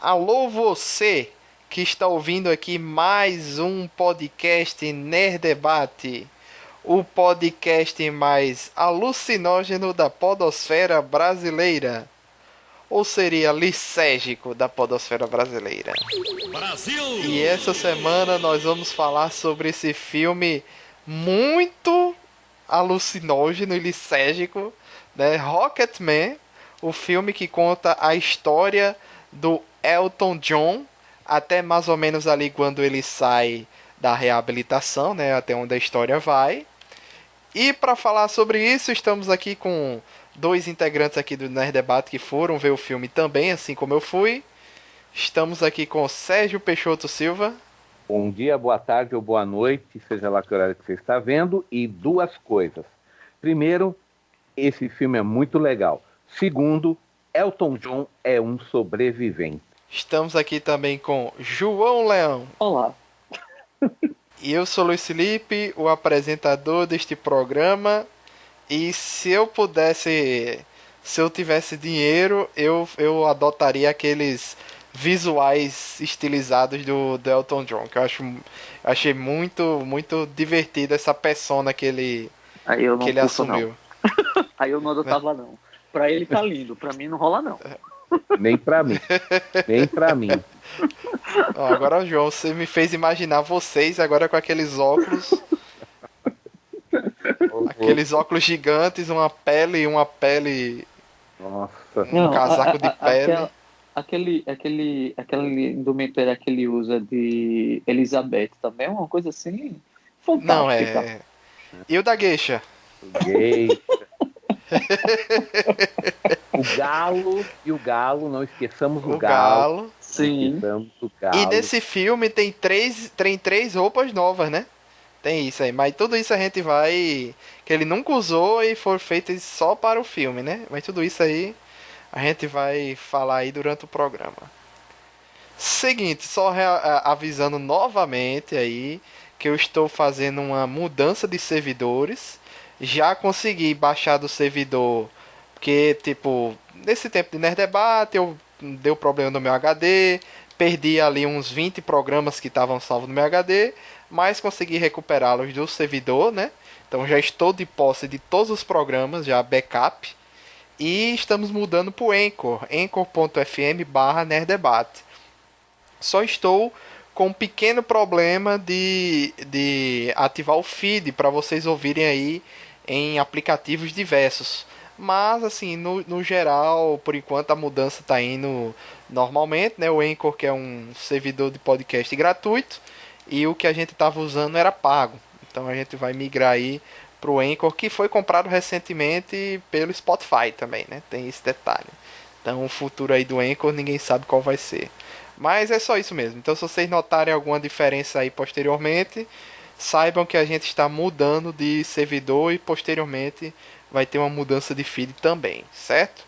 Alô você que está ouvindo aqui mais um podcast Nerd Debate, o podcast mais alucinógeno da podosfera brasileira, ou seria lisérgico da podosfera brasileira. Brasil! E essa semana nós vamos falar sobre esse filme muito alucinógeno e lisérgico, né? Rocketman, o filme que conta a história do Elton John até mais ou menos ali quando ele sai da reabilitação, né? Até onde a história vai. E para falar sobre isso, estamos aqui com dois integrantes aqui do Nerd Debate que foram ver o filme também, assim como eu fui. Estamos aqui com Sérgio Peixoto Silva. Bom dia, boa tarde ou boa noite, seja lá que horário que você está vendo. E duas coisas. Primeiro, esse filme é muito legal. Segundo, Elton John é um sobrevivente. Estamos aqui também com João Leão. Olá. E eu sou Luiz Felipe, o apresentador deste programa. E se eu pudesse, se eu tivesse dinheiro, eu adotaria aqueles visuais estilizados do Elton John, que eu achei muito divertido essa persona que ele assumiu. Não. Aí eu não adotava não. Pra ele tá lindo, pra mim não rola não. Nem pra mim. Nem pra mim. Ó, agora, João, você me fez imaginar vocês agora com aqueles óculos. Aqueles óculos gigantes, uma pele. Nossa. Um casaco de pele. Aquele indumentária que ele usa de Elizabeth também é uma coisa assim fantástica. Não, é. E o da Geisha? Gay. O galo, não esqueçamos o galo. Sim. O galo. E nesse filme tem três roupas novas, né? Tem isso aí, mas tudo isso a gente vai. Que ele nunca usou e foram feitas só para o filme, né? Mas tudo isso aí a gente vai falar aí durante o programa. Seguinte, só avisando novamente aí que eu estou fazendo uma mudança de servidores. Já consegui baixar do servidor, porque, tipo, nesse tempo de Nerd Debate, deu problema no meu HD, perdi ali uns 20 programas que estavam salvos no meu HD, mas consegui recuperá-los do servidor, né? Então já estou de posse de todos os programas, já backup, e estamos mudando para o Anchor, anchor.fm/nerddebate. Só estou com um pequeno problema de ativar o feed para vocês ouvirem aí em aplicativos diversos. Mas, assim, no geral, por enquanto a mudança está indo normalmente, né? O Anchor, que é um servidor de podcast gratuito, e o que a gente estava usando era pago. Então a gente vai migrar aí para o Anchor, que foi comprado recentemente pelo Spotify também, né? Tem esse detalhe. Então o futuro aí do Anchor ninguém sabe qual vai ser. Mas é só isso mesmo. Então se vocês notarem alguma diferença aí posteriormente, saibam que a gente está mudando de servidor e posteriormente vai ter uma mudança de feed também, certo?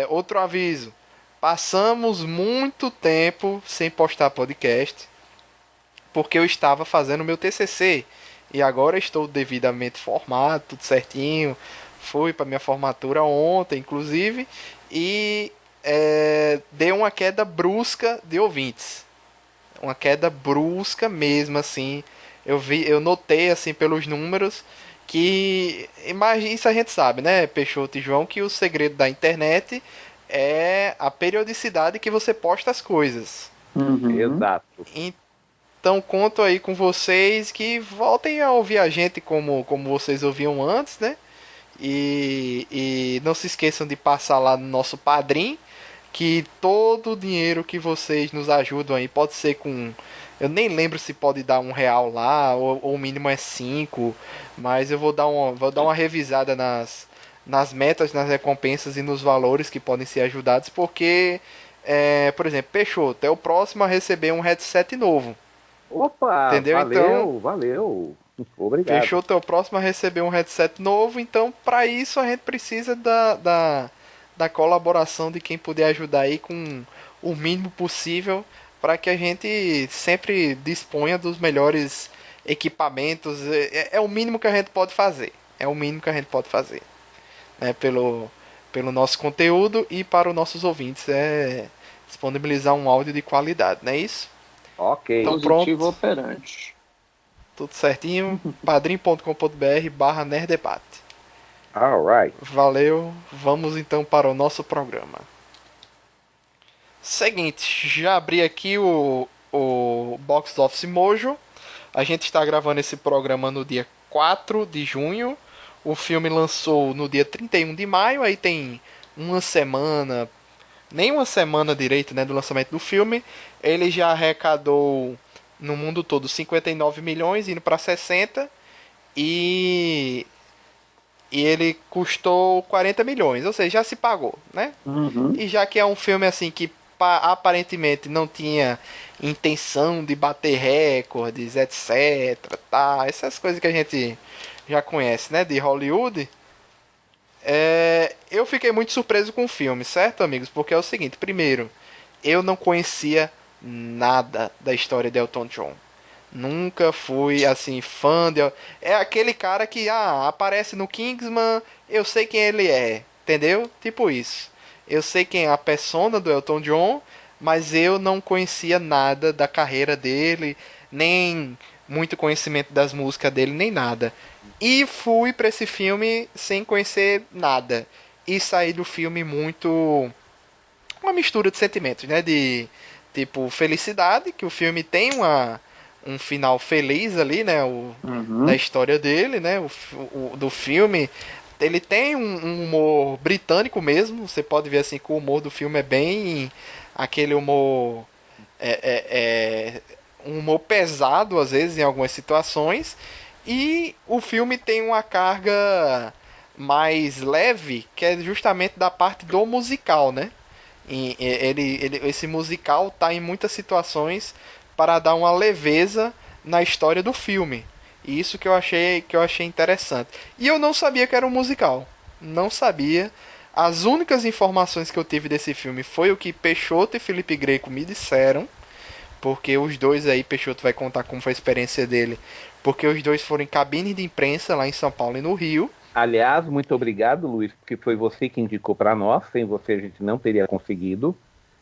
Outro aviso. Passamos muito tempo sem postar podcast porque eu estava fazendo meu TCC e agora estou devidamente formado, tudo certinho. Fui para minha formatura ontem, inclusive, e deu uma queda brusca de ouvintes. Uma queda brusca mesmo, assim. Eu notei, assim, pelos números, que... Imagina, isso a gente sabe, né, Peixoto e João, que o segredo da internet é a periodicidade que você posta as coisas. Uhum. Exato. Então conto aí com vocês que voltem a ouvir a gente como vocês ouviam antes, né? E não se esqueçam de passar lá no nosso Padrim, que todo o dinheiro que vocês nos ajudam aí, pode ser com... Eu nem lembro se pode dar R$ 1 lá, ou o mínimo é 5, mas eu vou dar uma revisada nas metas, nas recompensas e nos valores que podem ser ajudados, porque, por exemplo, Peixoto é o próximo a receber um headset novo. Opa, entendeu? Valeu. Obrigado. Peixoto é o próximo a receber um headset novo, então para isso a gente precisa da colaboração de quem puder ajudar aí com o mínimo possível para que a gente sempre disponha dos melhores equipamentos. É o mínimo que a gente pode fazer. É o mínimo que a gente pode fazer, né? Pelo nosso conteúdo e para os nossos ouvintes. disponibilizar um áudio de qualidade, não é isso? Ok. Então, Positivo pronto. operante. Tudo certinho. padrim.com.br/nerdebate. Alright. Valeu, vamos então para o nosso programa. Seguinte, já abri aqui o Box Office Mojo. A gente está gravando esse programa no dia 4 de junho. O filme lançou no dia 31 de maio, aí tem uma semana, nem uma semana direito, né, do lançamento do filme. Ele já arrecadou no mundo todo 59 milhões, indo para 60. E ele custou 40 milhões, ou seja, já se pagou, né? Uhum. E já que é um filme assim que aparentemente não tinha intenção de bater recordes, etc, tá, essas coisas que a gente já conhece, né, de Hollywood, eu fiquei muito surpreso com o filme, certo, amigos? Porque é o seguinte, primeiro, eu não conhecia nada da história de Elton John. Nunca fui assim fã de. É aquele cara que aparece no Kingsman, eu sei quem ele é, entendeu? Tipo isso. Eu sei quem é a persona do Elton John, mas eu não conhecia nada da carreira dele, nem muito conhecimento das músicas dele, nem nada. E fui pra esse filme sem conhecer nada. E saí do filme muito uma mistura de sentimentos, né? De tipo felicidade, que o filme tem um final feliz ali, né? Da Uhum. história dele, né? Do filme. Ele tem um humor britânico mesmo. Você pode ver assim que o humor do filme é bem aquele humor um humor pesado às vezes em algumas situações. E o filme tem uma carga mais leve, que é justamente da parte do musical, né? Esse musical tá em muitas situações para dar uma leveza na história do filme. E isso que eu achei interessante. E eu não sabia que era um musical. Não sabia. As únicas informações que eu tive desse filme foi o que Peixoto e Felipe Greco me disseram, porque os dois aí, Peixoto vai contar como foi a experiência dele, porque os dois foram em cabine de imprensa lá em São Paulo e no Rio. Aliás, muito obrigado, Luiz, porque foi você que indicou para nós. Sem você a gente não teria conseguido.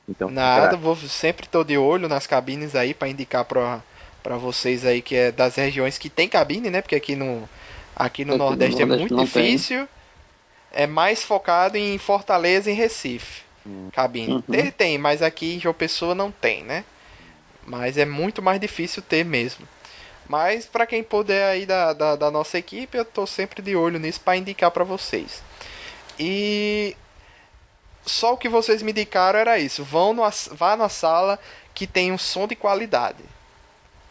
Então, Nada, vou sempre tô de olho nas cabines aí para indicar para vocês aí que é das regiões que tem cabine, né? Porque aqui no Aqui no Nordeste é Nordeste muito não tem. difícil. É mais focado em Fortaleza e em Recife. Cabine. Uhum. Tem, mas aqui em João Pessoa não tem, né? Mas é muito mais difícil ter mesmo. Mas para quem puder aí da nossa equipe, eu tô sempre de olho nisso para indicar para vocês. E só o que vocês me indicaram era isso. Vá na sala que tem um som de qualidade,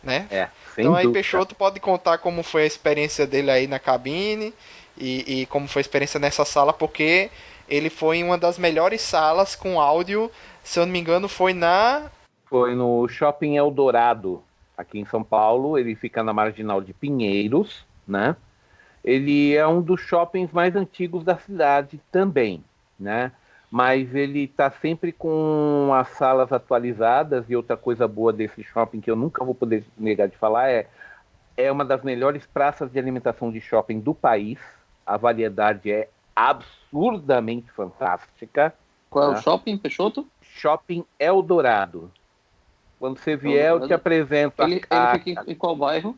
né? sem Então aí dúvida. Peixoto pode contar como foi a experiência dele aí na cabine e como foi a experiência nessa sala, porque ele foi em uma das melhores salas com áudio, se eu não me engano, foi na. Foi no Shopping Eldorado, aqui em São Paulo. Ele fica na Marginal de Pinheiros, né? Ele é um dos shoppings mais antigos da cidade também, né? Mas ele está sempre com as salas atualizadas. E outra coisa boa desse shopping que eu nunca vou poder negar de falar é uma das melhores praças de alimentação de shopping do país. A variedade é absurdamente fantástica. Qual é o Tá? shopping, Peixoto? Shopping Eldorado. Quando você vier, eu te Eldorado. apresento Ele fica em qual bairro?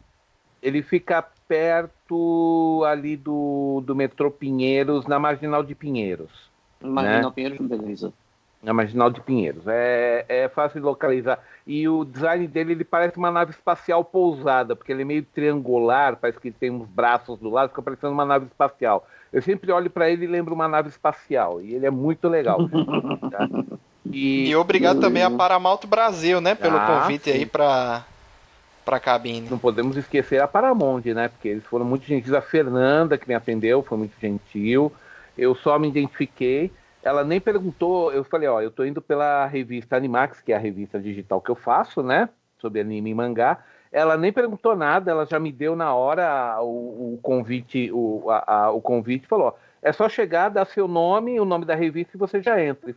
ele fica perto ali do metrô Pinheiros, na Marginal de Pinheiros, né? Marginal Pinheiros, beleza. Na Marginal de Pinheiros. É fácil de localizar. E o design dele, ele parece uma nave espacial pousada, porque ele é meio triangular, parece que tem uns braços do lado, fica parecendo uma nave espacial. Eu sempre olho para ele e lembro uma nave espacial. E ele é muito legal. Tá? E E, obrigado também a Beleza. Paramount Brasil, né, pelo convite aí sim. pra cabine. Não podemos esquecer a Paramount, né? Porque eles foram muito gentis. A Fernanda, que me atendeu, foi muito gentil. Eu só me identifiquei. Ela nem perguntou. Eu falei, ó, eu tô indo pela revista Animax, que é a revista digital que eu faço, né? Sobre anime e mangá. Ela nem perguntou nada, ela já me deu na hora o convite, o convite falou, ó, é só chegar, dar seu nome, o nome da revista e você já entra.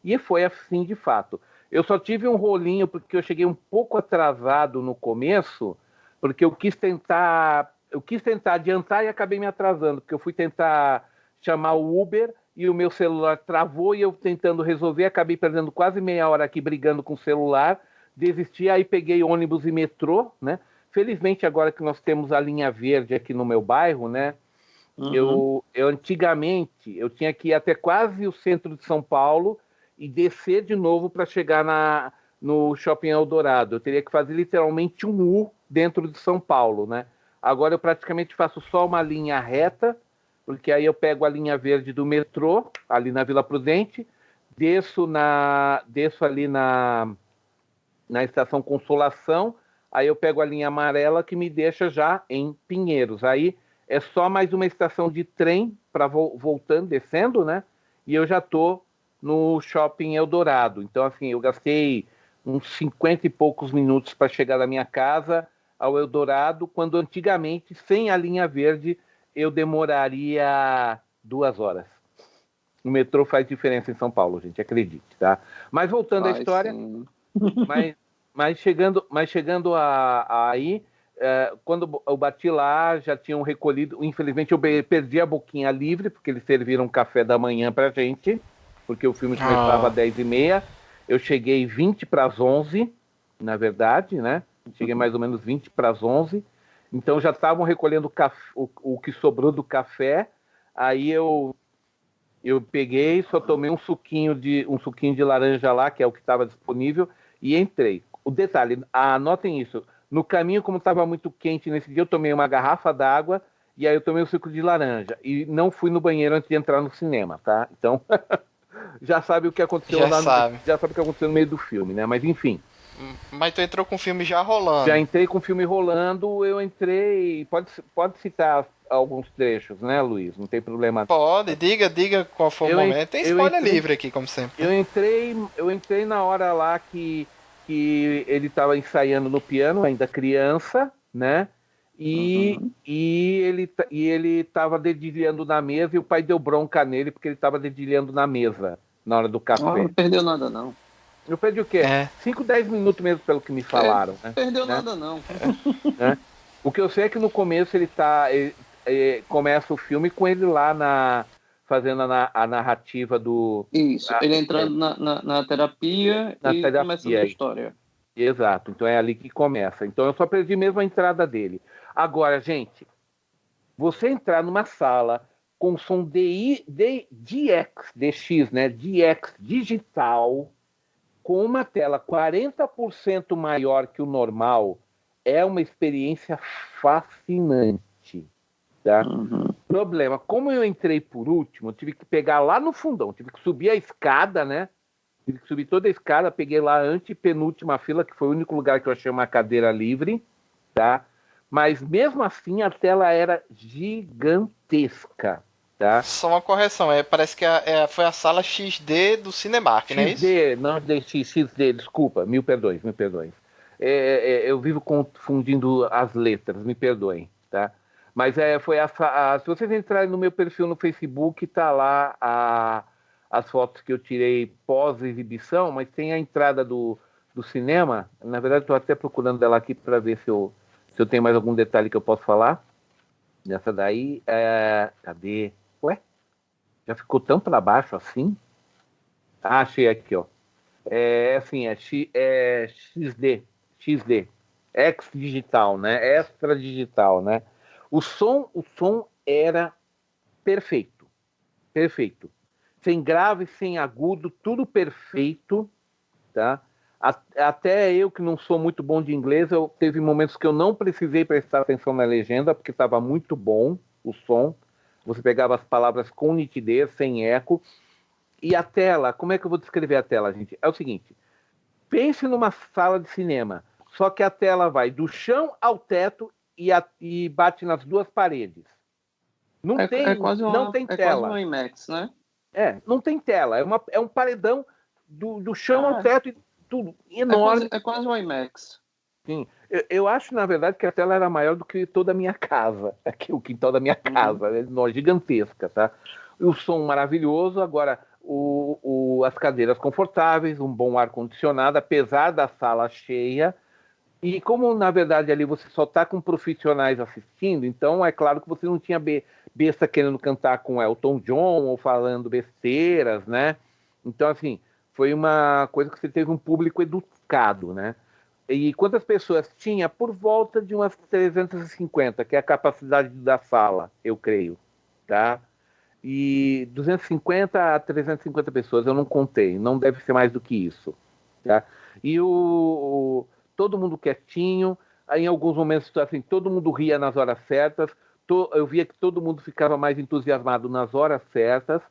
E foi assim de fato. Eu só tive um rolinho porque eu cheguei um pouco atrasado no começo, porque eu quis tentar adiantar e acabei me atrasando, porque eu fui tentar chamar o Uber e o meu celular travou e eu tentando resolver, acabei perdendo quase meia hora aqui brigando com o celular, desisti, aí peguei ônibus e metrô, né? Felizmente agora que nós temos a linha verde aqui no meu bairro, né? Eu antigamente eu tinha que ir até quase o centro de São Paulo e descer de novo para chegar no Shopping Eldorado. Eu teria que fazer literalmente um U dentro de São Paulo, né? Agora eu praticamente faço só uma linha reta, porque aí eu pego a linha verde do metrô, ali na Vila Prudente, desço ali na Estação Consolação, aí eu pego a linha amarela que me deixa já em Pinheiros. Aí é só mais uma estação de trem para voltando, descendo, né? E eu já estou no Shopping Eldorado. Então, assim, eu gastei uns 50 e poucos minutos para chegar da minha casa ao Eldorado, quando antigamente, sem a linha verde, eu demoraria 2 horas. O metrô faz diferença em São Paulo, gente, acredite, tá? Mas voltando à história, mas chegando aí, quando eu bati lá, já tinham recolhido. Infelizmente, eu perdi a boquinha livre, porque eles serviram café da manhã pra gente, porque o filme começava às 10h30. Eu cheguei 20 para as 11, na verdade, né? Cheguei mais ou menos 20 para as 11. Então já estavam recolhendo o que sobrou do café. Aí eu peguei, só tomei um suquinho de laranja lá, que é o que estava disponível, e entrei. O detalhe, anotem isso. No caminho, como estava muito quente nesse dia, eu tomei uma garrafa d'água e aí eu tomei um suco de laranja. E não fui no banheiro antes de entrar no cinema, tá? Então, já sabe o que aconteceu já sabe o que aconteceu no meio do filme, né? Mas enfim. Mas tu entrou com o filme já rolando. Já entrei com o filme rolando, eu entrei. Pode citar alguns trechos, né, Luiz? Não tem problema. Pode, diga qual foi o momento. Tem spoiler livre aqui, como sempre. Eu entrei na hora lá que ele estava ensaiando no piano, ainda criança, né? E ele estava dedilhando na mesa e o pai deu bronca nele porque ele estava dedilhando na mesa na hora do café. Não perdeu nada, não. Eu perdi o quê? 5, 10 minutos mesmo, pelo que me falaram. Né? Perdeu nada, não. Né? O que eu sei é que no começo ele começa o filme com ele lá fazendo a narrativa do... Isso, ele entrando na terapia começando a história. Exato, então é ali que começa. Então eu só perdi mesmo a entrada dele. Agora, gente, você entrar numa sala com som DX, né? DX digital, com uma tela 40% maior que o normal, é uma experiência fascinante. Tá? Problema, como eu entrei por último, eu tive que pegar lá no fundão, tive que subir a escada, né? Tive que subir toda a escada, peguei lá a antepenúltima fila, que foi o único lugar que eu achei uma cadeira livre, tá? Mas mesmo assim a tela era gigantesca, tá? Só uma correção, parece que foi a sala XD do Cinemark, não é isso? XD, desculpa, mil perdões. Eu vivo confundindo as letras, me perdoem, tá? Mas se vocês entrarem no meu perfil no Facebook, tá lá as fotos que eu tirei pós-exibição, mas tem a entrada do cinema. Na verdade, estou até procurando dela aqui para ver se eu tenho mais algum detalhe que eu posso falar. Nessa daí, cadê? Ué? Já ficou tão para baixo assim? Achei aqui, ó. XD, X digital, né? Extra digital, né? O som era perfeito. Sem grave, sem agudo, tudo perfeito, tá? Até eu, que não sou muito bom de inglês, teve momentos que eu não precisei prestar atenção na legenda, porque estava muito bom o som. Você pegava as palavras com nitidez, sem eco. E a tela, como é que eu vou descrever a tela, gente? É o seguinte, pense numa sala de cinema, só que a tela vai do chão ao teto e bate nas duas paredes. Não tem tela. Quase um IMAX, né? Não tem tela. É um paredão do chão ao teto e tudo enorme. É quase um IMAX. Sim. Eu acho, na verdade, que a tela era maior do que toda a minha casa. Aqui, o quintal da minha casa. Gigantesca, tá? O som maravilhoso. Agora, as cadeiras confortáveis, um bom ar-condicionado, apesar da sala cheia. E como, na verdade, ali você só está com profissionais assistindo, então é claro que você não tinha besta querendo cantar com Elton John ou falando besteiras, né? Então, assim, foi uma coisa que você teve um público educado, né? E quantas pessoas tinha? Por volta de umas 350, que é a capacidade da sala, eu creio, tá? E 250 a 350 pessoas, eu não contei, não deve ser mais do que isso, tá? E todo mundo quietinho, aí em alguns momentos assim, todo mundo ria nas horas certas, eu via que todo mundo ficava mais entusiasmado nas horas certas.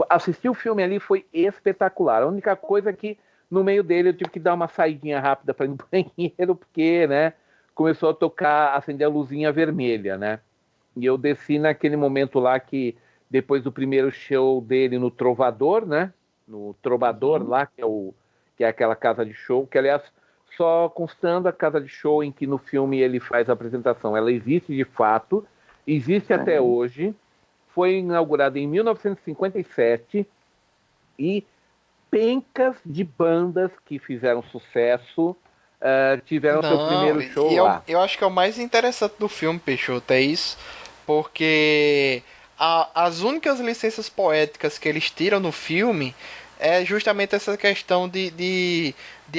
Assistir o filme ali foi espetacular. A única coisa é que no meio dele eu tive que dar uma saidinha rápida para ir no banheiro, porque, né, começou a tocar, acender a luzinha vermelha, né? E eu desci naquele momento lá que, depois do primeiro show dele no Trovador, né? No Trovador lá, que é aquela casa de show, que, aliás, só constando a casa de show em que no filme ele faz a apresentação. Ela existe de fato, existe até hoje, foi inaugurada em 1957 e pencas de bandas que fizeram sucesso tiveram seu Não, primeiro show e lá. eu acho que é o mais interessante do filme, Peixoto, é isso, porque as únicas licenças poéticas que eles tiram no filme é justamente essa questão de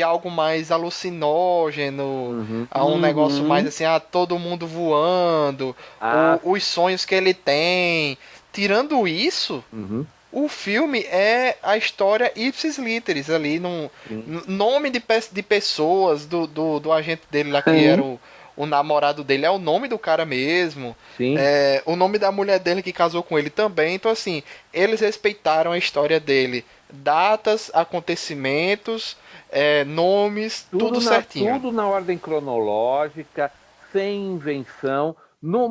algo mais alucinógeno, Uhum. a um negócio mais Uhum. assim, todo mundo voando, Ah, os sonhos que ele tem. Tirando isso, uhum. o filme é a história ipsis literis ali, num Sim. nome de pessoas, do agente dele lá que era Sim. o namorado dele, é o nome do cara mesmo. Sim. É, o nome da mulher dele que casou com ele também. Então, assim, eles respeitaram a história dele. Datas, acontecimentos, nomes, tudo certinho. Tudo na ordem cronológica, sem invenção. No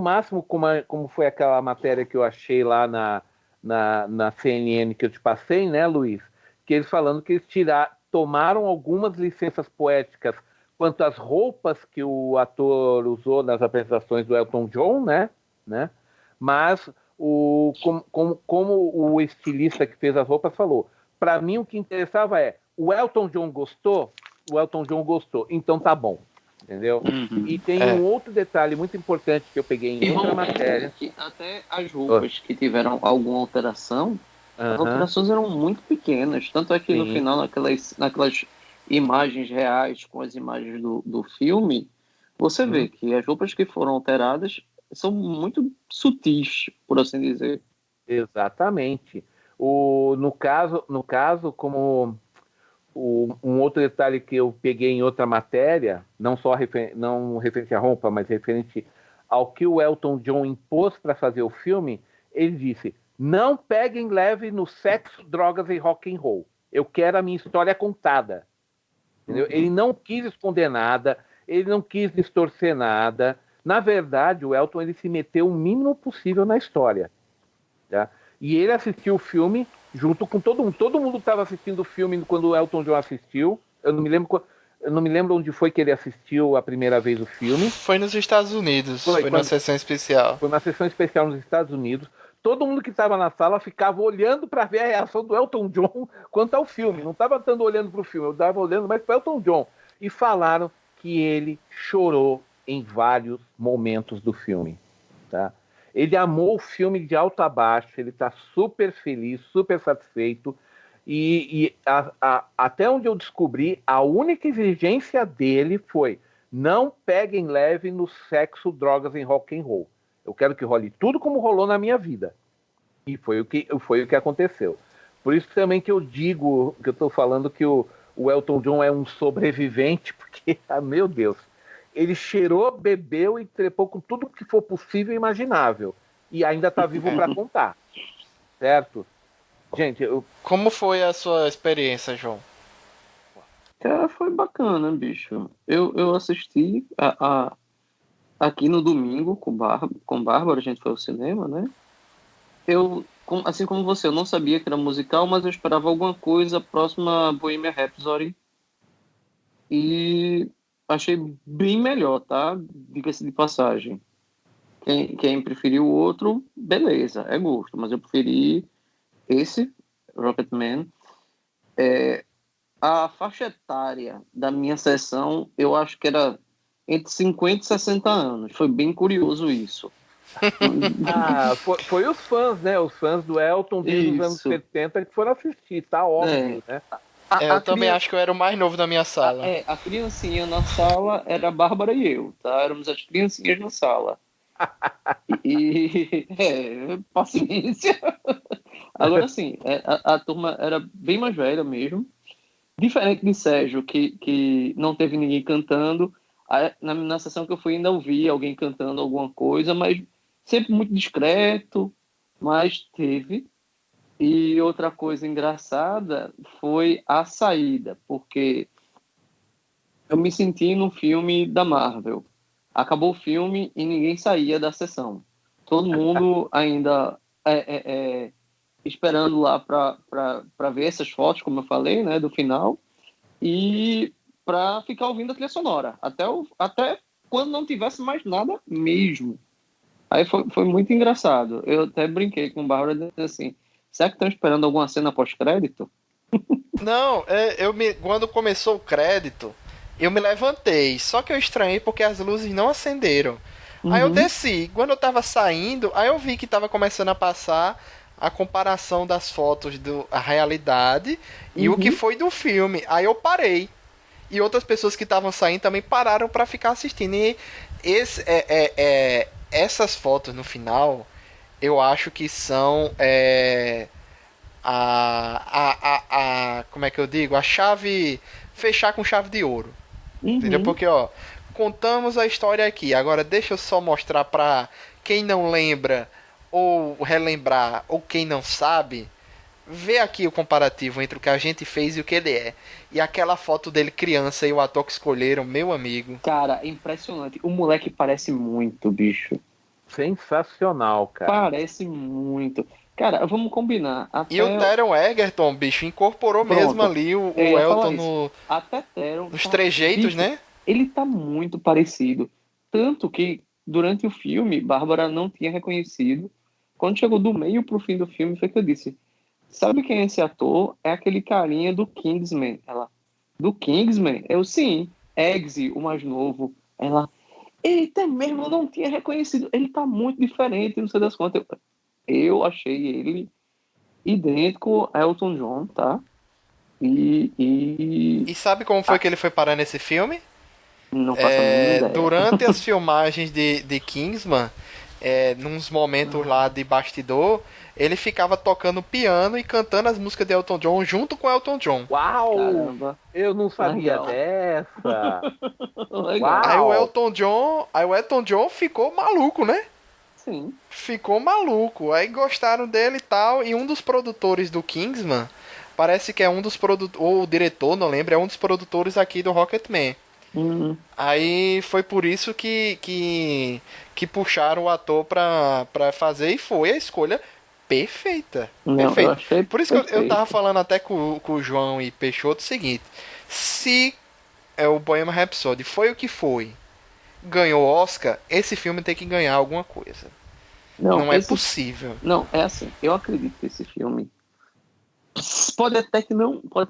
máximo, como foi aquela matéria que eu achei lá na CNN que eu te passei, né, Luiz? Que eles falando que eles tomaram algumas licenças poéticas quanto às roupas que o ator usou nas apresentações do Elton John, né? Mas como o estilista que fez as roupas falou, para mim o que interessava é o Elton John gostou? O Elton John gostou, então tá bom, entendeu? E Uhum. tem É. um outro detalhe muito importante que eu peguei em E outra vamos ver matéria. que até as Oh, roupas que tiveram alguma alteração, as uh-huh, alterações eram muito pequenas. Tanto é que no sim, final, naquelas imagens reais com as imagens do filme, você vê que as roupas que foram alteradas são muito sutis, por assim dizer. exatamente. No caso, como um outro detalhe que eu peguei em outra matéria, não referente à roupa, mas referente ao que o Elton John impôs para fazer o filme, ele disse: não peguem leve no sexo, drogas e rock and roll. Eu quero a minha história contada. Entendeu? Ele Uhum. não quis esconder nada, ele não quis distorcer nada. Na verdade, o Elton ele se meteu o mínimo possível na história. Tá? E ele assistiu o filme junto com todo mundo. Todo mundo estava assistindo o filme quando o Elton John assistiu. Eu não me lembro onde foi que ele assistiu a primeira vez o filme. Foi nos Estados Unidos, Foi foi numa quando sessão especial. foi uma sessão especial nos Estados Unidos. Todo mundo que estava na sala ficava olhando para ver a reação do Elton John quanto ao filme. Não estava tanto olhando para o filme, eu estava olhando mais para o Elton John. E falaram que ele chorou em vários momentos do filme. Tá? Ele amou o filme de alto a baixo, ele está super feliz, super satisfeito. Até onde eu descobri, a única exigência dele foi: não peguem leve no sexo, drogas e rock and roll. Eu quero que role tudo como rolou na minha vida. E foi o que aconteceu. Por isso também que eu digo, que eu estou falando que o Elton John é um sobrevivente, porque, meu Deus, ele cheirou, bebeu e trepou com tudo que for possível e imaginável. E ainda está vivo É. para contar, certo? Gente, Como foi a sua experiência, João? Cara, foi bacana, bicho. Eu assisti aqui no domingo com Bárbara, a gente foi ao cinema, né? Assim como você, eu não sabia que era musical, mas eu esperava alguma coisa próxima a Bohemian Rhapsody e achei bem melhor, tá? Diga-se de passagem. Quem preferiu o outro, beleza, é gosto, mas eu preferi esse, Rocketman. A faixa etária da minha sessão, eu acho que era entre 50 e 60 anos. Foi bem curioso isso. Ah, foi os fãs, né? Os fãs do Elton desde os anos Isso. 70 que foram assistir, tá óbvio, né? Eu também acho que eu era o mais novo da minha sala. A criancinha na sala era a Bárbara e eu, tá? Éramos as criancinhas na sala. Paciência. Agora sim, a turma era bem mais velha mesmo. Diferente de Sérgio, que não teve ninguém cantando. Na sessão que eu fui ainda ouvi alguém cantando alguma coisa, mas sempre muito discreto, mas teve. E outra coisa engraçada foi a saída, porque eu me senti num filme da Marvel. Acabou o filme e ninguém saía da sessão. Todo mundo ainda esperando lá para ver essas fotos, como eu falei, né, do final, e para ficar ouvindo a trilha sonora, até quando não tivesse mais nada mesmo. Aí foi muito engraçado. Eu até brinquei com o Bárbara dizendo assim, será que estão esperando alguma cena pós-crédito? Não, quando começou o crédito, eu me levantei. Só que eu estranhei porque as luzes não acenderam. Aí eu Uhum, desci. Quando eu tava saindo, aí eu vi que tava começando a passar a comparação das fotos a realidade e o que uhum. foi do filme. Aí eu parei. E outras pessoas que estavam saindo também pararam para ficar assistindo. E essas fotos no final, eu acho que são como é que eu digo? A chave. Fechar com chave de ouro. Entendeu? Uhum. Porque, ó, contamos a história aqui. Agora deixa eu só mostrar pra quem não lembra, ou relembrar, ou quem não sabe. Vê aqui o comparativo entre o que a gente fez e o que ele é. E aquela foto dele criança e o ator que escolheram, meu amigo. Cara, é impressionante. O moleque parece muito, bicho. Sensacional, cara. Parece muito. Cara, vamos combinar. E o Até. Taron Egerton, bicho, incorporou mesmo Pronto. ali Eu o ia falar Elton isso. Até Teron nos tá. trejeitos, Bicho, né? ele tá muito parecido. Tanto que, durante o filme, Bárbara não tinha reconhecido. Quando chegou do meio pro fim do filme, foi que eu disse: sabe quem é esse ator? É aquele carinha do Kingsman. Ela, do Kingsman? Eu, sim. Eggsy, o mais novo. Ela, eita, mesmo, eu não tinha reconhecido. Ele tá muito diferente, não sei das contas. Eu achei ele idêntico a Elton John, tá? E E sabe como foi que ele foi parar nesse filme? não faço a mínima ideia. Durante as filmagens de Kingsman, nos momentos lá de bastidor, ele ficava tocando piano e cantando as músicas de Elton John junto com Elton John. Uau! Caramba, Eu não sabia legal. dessa. Legal. Uau! Aí o Elton John ficou maluco, né? Sim. Ficou maluco. Aí gostaram dele e tal. E um dos produtores do Kingsman, parece que é um dos produtores, ou o diretor, não lembro, é um dos produtores aqui do Rocketman. Aí foi por isso que puxaram o ator pra fazer e foi a escolha perfeita. Não, eu Perfeita. achei Por isso que eu tava perfeito. falando até com o João e Peixoto o seguinte: se o Bohemian Rhapsody foi o que foi, ganhou Oscar, esse filme tem que ganhar alguma coisa. Não, Não é possível. não, é assim, eu acredito que esse filme pode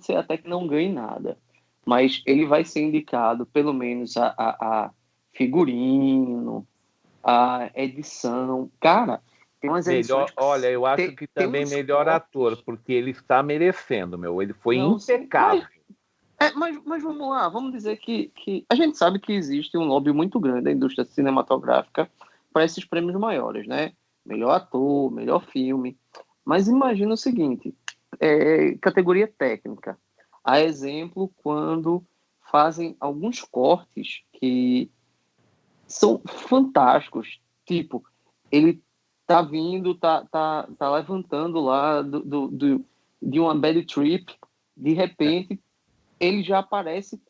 ser até que não ganhe nada, mas ele vai ser indicado pelo menos a figurino, a edição. Cara, tem umas edições Melhor, olha, eu acho que tem também uns melhor ator, cortes. porque ele está merecendo, meu. Ele foi Não, sim, impecável. mas vamos lá, vamos dizer que a gente sabe que existe um lobby muito grande da indústria cinematográfica para esses prêmios maiores, né? Melhor ator, melhor filme. Mas imagina o seguinte, categoria técnica. A exemplo, quando fazem alguns cortes que são fantásticos. Tipo, ele tá vindo, tá levantando lá de uma bad trip, de repente ele já aparece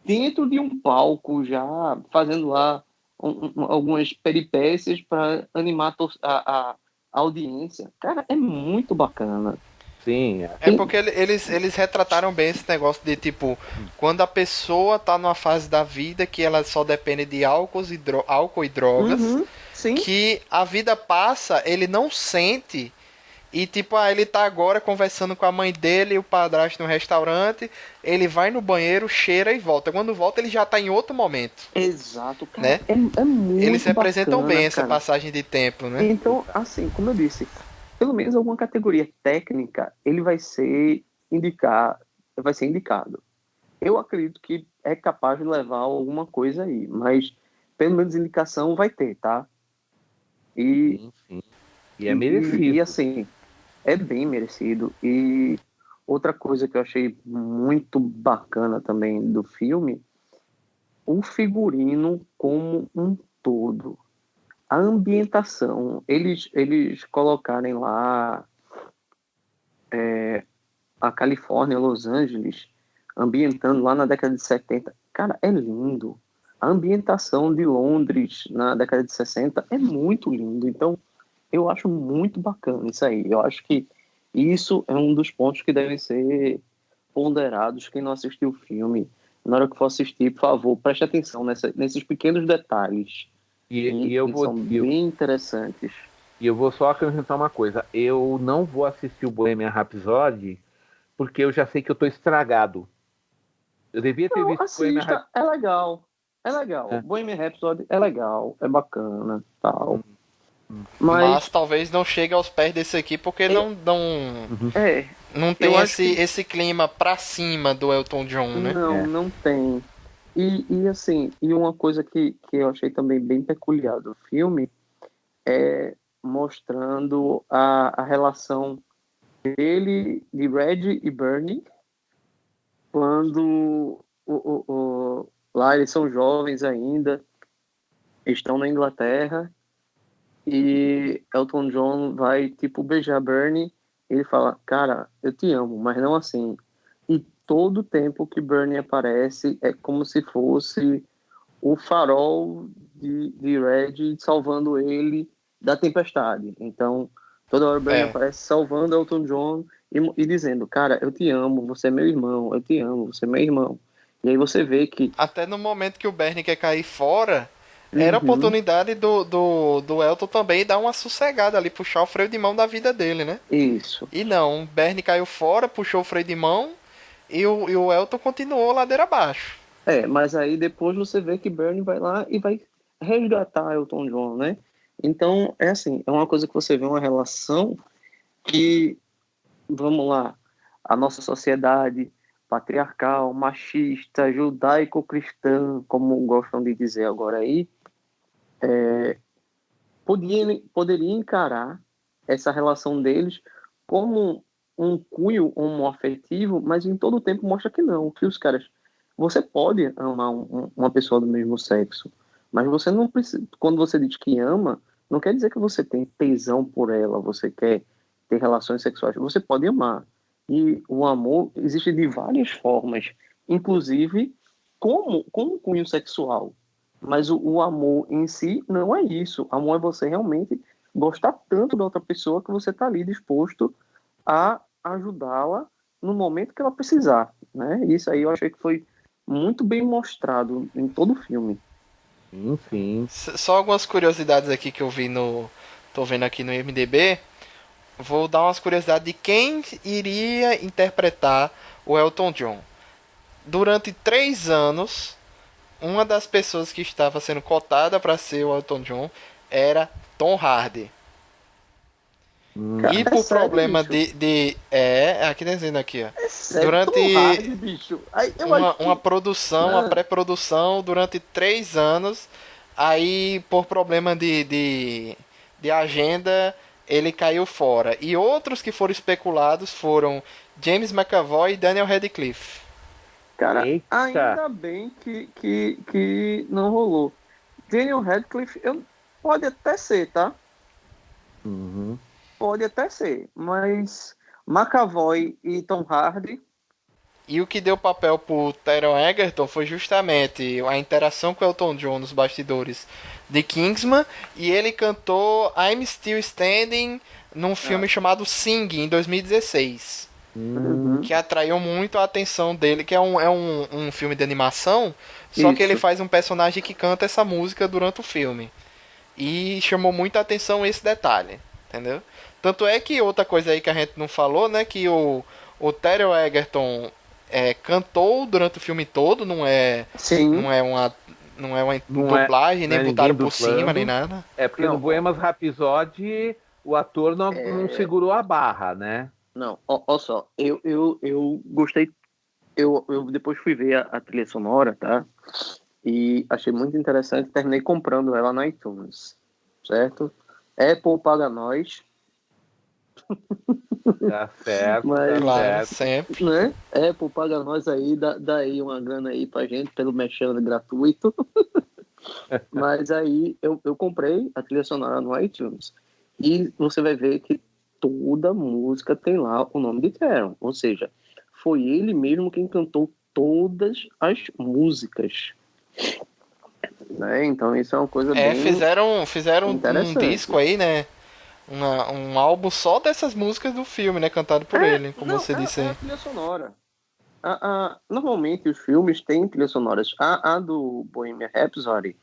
dentro de um palco, já fazendo lá algumas peripécias para animar a audiência. Cara, é muito bacana. Sim, É porque eles retrataram bem esse negócio de tipo, quando a pessoa tá numa fase da vida que ela só depende de álcool e drogas, Uhum, sim. que a vida passa, ele não sente E tipo, ele tá agora conversando com a mãe dele e o padrasto no restaurante. Ele vai no banheiro, cheira e volta. Quando volta, ele já tá em outro momento, Exato, cara, né? é Eles muito representam bacana, bem essa cara. passagem de tempo, né? Então, assim, como eu disse, pelo menos alguma categoria técnica ele vai ser indicado. Eu acredito que é capaz de levar alguma coisa aí, mas pelo menos indicação vai ter, tá? E, Sim, sim. E é merecido. assim, é bem merecido. E outra coisa que eu achei muito bacana também do filme, o figurino como um todo. A ambientação, eles colocarem lá a Califórnia, Los Angeles, ambientando lá na década de 70. Cara, é lindo. A ambientação de Londres na década de 60 é muito lindo. Então, eu acho muito bacana isso aí. Eu acho que isso é um dos pontos que devem ser ponderados. Quem não assistiu o filme, na hora que for assistir, por favor, preste atenção nesses pequenos detalhes. E eu Que vou, são bem interessantes. e eu vou só acrescentar uma coisa. Eu não vou assistir o Bohemian Rhapsody porque eu já sei que eu tô estragado. Eu devia ter Não, visto o Bohemian assista, é legal. É legal. Rhapsody. Bohemian Rhapsody é legal, é bacana, tal. Hum. Mas Mas talvez não chegue aos pés desse aqui, porque eu, Uhum. não tem eu acho que esse clima pra cima do Elton John, né? É. não tem. E assim, e uma coisa que eu achei também bem peculiar do filme é mostrando a relação dele, de Red e Bernie, quando lá eles são jovens ainda, estão na Inglaterra. E Elton John vai, tipo, beijar Bernie. Ele fala, cara, eu te amo, mas não assim. E todo tempo que Bernie aparece é como se fosse o farol de Red salvando ele da tempestade. Então, toda hora Bernie É. aparece salvando Elton John e dizendo, cara, eu te amo, você é meu irmão, eu te amo, você é meu irmão. E aí você vê que Até no momento que o Bernie quer cair fora, era a uhum, oportunidade do Elton também dar uma sossegada ali, puxar o freio de mão da vida dele, né? isso. E não, o Bernie caiu fora, puxou o freio de mão e o Elton continuou ladeira abaixo. Mas aí depois você vê que Bernie vai lá e vai resgatar Elton John, né? Então, é assim, é uma coisa que você vê uma relação que, vamos lá, a nossa sociedade patriarcal, machista, judaico-cristã, como gostam de dizer agora aí, poderia encarar essa relação deles como um cunho homoafetivo, mas em todo o tempo mostra que não, que os caras, você pode amar uma pessoa do mesmo sexo, mas você não precisa, quando você diz que ama, não quer dizer que você tem tesão por ela, você quer ter relações sexuais, você pode amar. E o amor existe de várias formas, inclusive como cunho sexual. Mas o amor em si não é isso. Amor é você realmente gostar tanto da outra pessoa que você está ali disposto a ajudá-la no momento que ela precisar, né? Isso aí eu achei que foi muito bem mostrado em todo o filme. Enfim. Só algumas curiosidades aqui que eu vi no. Tô vendo aqui no IMDB. Vou dar umas curiosidades de quem iria interpretar o Elton John. Durante 3 anos, uma das pessoas que estava sendo cotada para ser o Elton John era Tom Hardy. Cara, E é por sério, problema bicho. aqui dizendo aqui, ó. É sério, Tom Durante Hardy, bicho. Aí eu acho uma que. produção, uma Ah, pré-produção durante 3 anos. Aí, por problema de agenda, ele caiu fora. E outros que foram especulados foram James McAvoy e Daniel Radcliffe. cara, Eita! ainda bem que não rolou. Daniel Radcliffe, pode até ser, tá? Uhum. Pode até ser, mas McAvoy e Tom Hardy, E o que deu papel pro Taron Egerton foi justamente a interação com o Elton John nos bastidores de Kingsman. E ele cantou I'm Still Standing num ah, filme chamado Sing, em 2016. Hum, uhum, Que atraiu muito a atenção dele, que é um filme de animação, só que ele isso. faz um personagem que canta essa música durante o filme. E chamou muita atenção esse detalhe, entendeu? Tanto é que outra coisa aí que a gente não falou, né, que o Taron Egerton cantou durante o filme todo, Sim. não é uma Não é, dublagem, não nem é botaram ninguém por cima, nem dublando. nada. É porque Não, no Bohemian Rhapsody o ator não segurou a barra, né? não, ó só, eu gostei, eu depois fui ver a trilha sonora, tá? E achei muito interessante, terminei comprando ela na iTunes, certo? Apple paga nós, Tá certo, tá mas, Claro, certo. sempre. né? Apple paga nós aí, dá aí uma grana aí pra gente, pelo mexendo gratuito. Mas aí eu comprei a trilha sonora no iTunes e você vai ver que toda música tem lá o nome de Taron, ou seja, foi ele mesmo quem cantou todas as músicas, né? Então isso é uma coisa bem Fizeram um disco interessante. aí, né? Um álbum só dessas músicas do filme, né? Cantado por ele, como Não, você disse é aí. a trilha sonora. Normalmente os filmes têm trilhas sonoras. A do Bohemian Rhapsody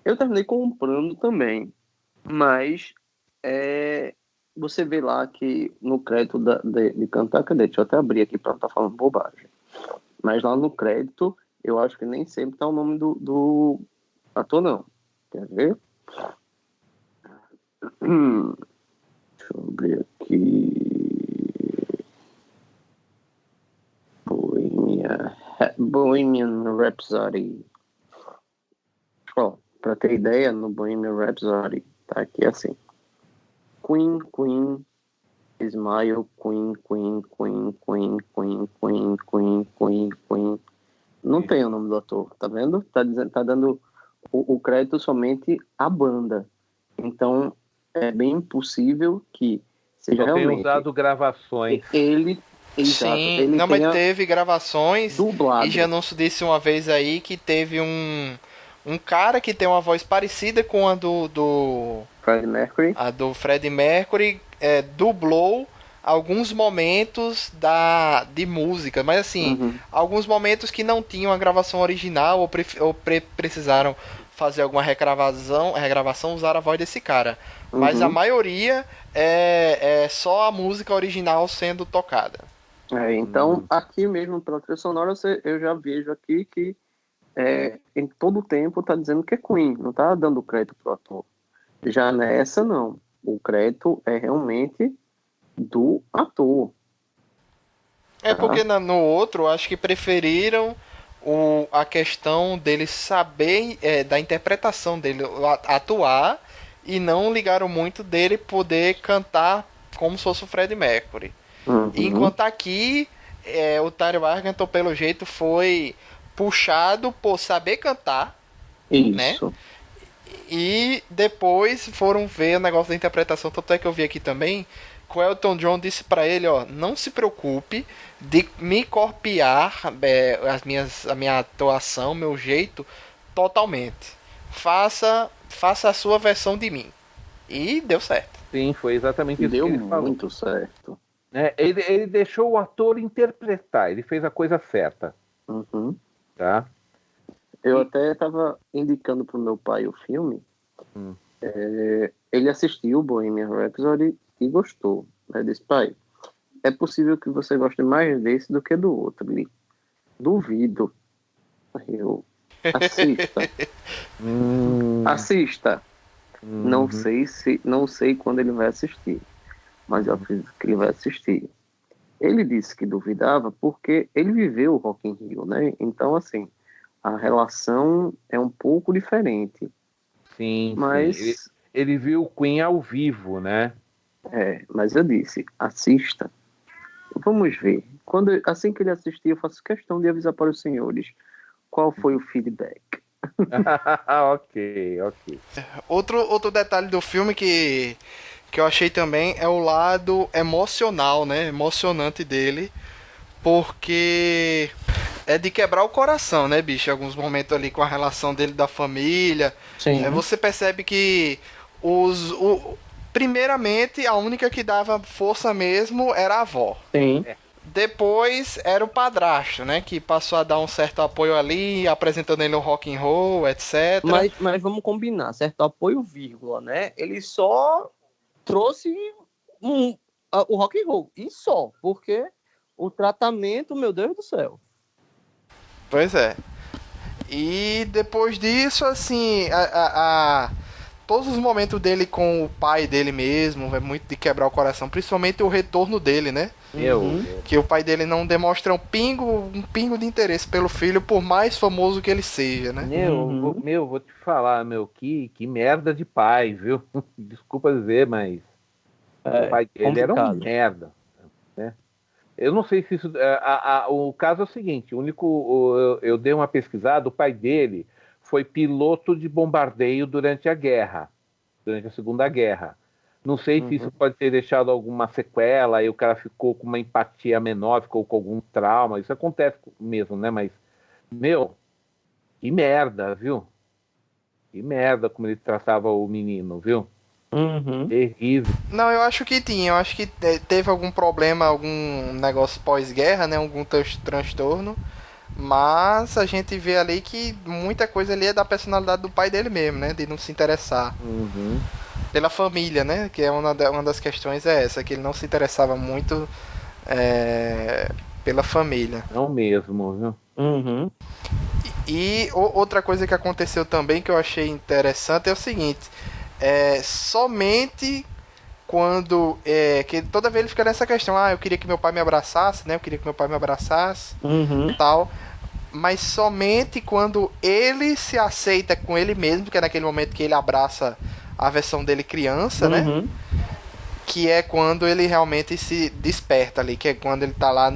eu terminei comprando também, mas é, você vê lá que no crédito de cantar, cadê? Deixa eu até abrir aqui para não estar falando bobagem. Mas lá no crédito, eu acho que nem sempre tá o nome do ator, não. Quer ver? Deixa eu abrir aqui. Bohemian Rhapsody. Ó, pra ter ideia, no Bohemian Rhapsody, tá aqui assim. Queen, Queen, Smile, Queen, Queen, Queen, Queen, Queen, Queen, Queen, Queen, Queen. Não tem o nome do ator, tá vendo? Tá dando o crédito somente à banda. Então, é bem possível que seja Só tenho realmente usado gravações. ele, exato, Sim, ele não, mas tenha teve gravações e dublado Janúncio disse uma vez aí que teve um cara que tem uma voz parecida com Freddie Mercury. a do Freddie Mercury, dublou alguns momentos de música, mas assim, Uhum, alguns momentos que não tinham a gravação original ou precisaram fazer alguma regravação, usaram a voz desse cara. Mas a uhum. maioria é só a música original sendo tocada. Então, aqui mesmo pela trilha sonora, eu já vejo aqui que em todo o tempo tá dizendo que é Queen, não tá dando crédito pro ator. Já nessa, não. O crédito é realmente do ator, É tá? porque no outro, acho que preferiram a questão dele saber, da interpretação dele, atuar, e não ligaram muito dele poder cantar como se fosse o Freddie Mercury. Uhum. Enquanto aqui, o Tyler Warrington, pelo jeito, foi puxado por saber cantar, né? Isso. E depois foram ver o negócio da interpretação. Tanto é que eu vi aqui também que o Elton John disse pra ele, ó, não se preocupe de me copiar a minha atuação, meu jeito, totalmente. Faça a sua versão de mim. E deu certo. Sim, foi exatamente isso que Deu ele falou. muito certo. Ele deixou o ator interpretar, ele fez a coisa certa, Uhum. tá? Eu E, até estava indicando pro meu pai o filme. hum, Ele assistiu Bohemian Rhapsody e gostou. Aí disse, pai, é possível que você goste mais desse do que do outro. Ele, duvido. Aí eu, assista. Assista. uhum. Não sei quando ele vai assistir, mas eu acredito que ele vai assistir. Ele disse que duvidava porque ele viveu o Rock in Rio, né? Então, assim, a relação é um pouco diferente. Sim, sim. Ele, Mas, ele viu o Queen ao vivo, né? mas eu disse, assista. Vamos ver. Assim que ele assistir, eu faço questão de avisar para os senhores qual foi o feedback. Ok, ok. Outro detalhe do filme que eu achei também é o lado emocional, né? Emocionante dele. Porque é de quebrar o coração, né, bicho? Em alguns momentos ali com a relação dele da família. Sim. Você percebe que primeiramente, a única que dava força mesmo era a avó. Sim. Depois era o padrasto, né? Que passou a dar um certo apoio ali, apresentando ele no rock and roll, etc. Mas vamos combinar, certo? Apoio, vírgula, né? Ele trouxe o rock and roll. E só, porque o tratamento, meu Deus do céu. Pois é. E depois disso, assim, todos os momentos dele com o pai dele mesmo, é muito de quebrar o coração, principalmente o retorno dele, né? Que o pai dele não demonstra um pingo de interesse pelo filho, por mais famoso que ele seja, né? Vou te falar, que merda de pai, viu? Desculpa dizer, mas o pai dele era um merda, né? Eu não sei se isso... o caso é o seguinte, eu dei uma pesquisada, o pai dele foi piloto de bombardeio durante a Segunda Guerra. Não sei se isso pode ter deixado alguma sequela, aí o cara ficou com uma empatia menor, ficou com algum trauma, isso acontece mesmo, né? Mas, que merda, viu? Que merda como ele tratava o menino, viu? Terrível. Não, eu acho que tinha. Eu acho que teve algum problema, algum negócio pós-guerra, né? Algum transtorno. Mas a gente vê ali que muita coisa ali é da personalidade do pai dele mesmo, né? De não se interessar pela família, né? Que é uma das questões é essa, que ele não se interessava muito pela família. Não mesmo, viu? E outra coisa que aconteceu também que eu achei interessante é o seguinte: somente quando que toda vez ele fica nessa questão, eu queria que meu pai me abraçasse, né? Eu queria que meu pai me abraçasse, tal. Mas somente quando ele se aceita com ele mesmo, que é naquele momento que ele abraça a versão dele criança, né? Que é quando ele realmente se desperta ali, que é quando ele tá lá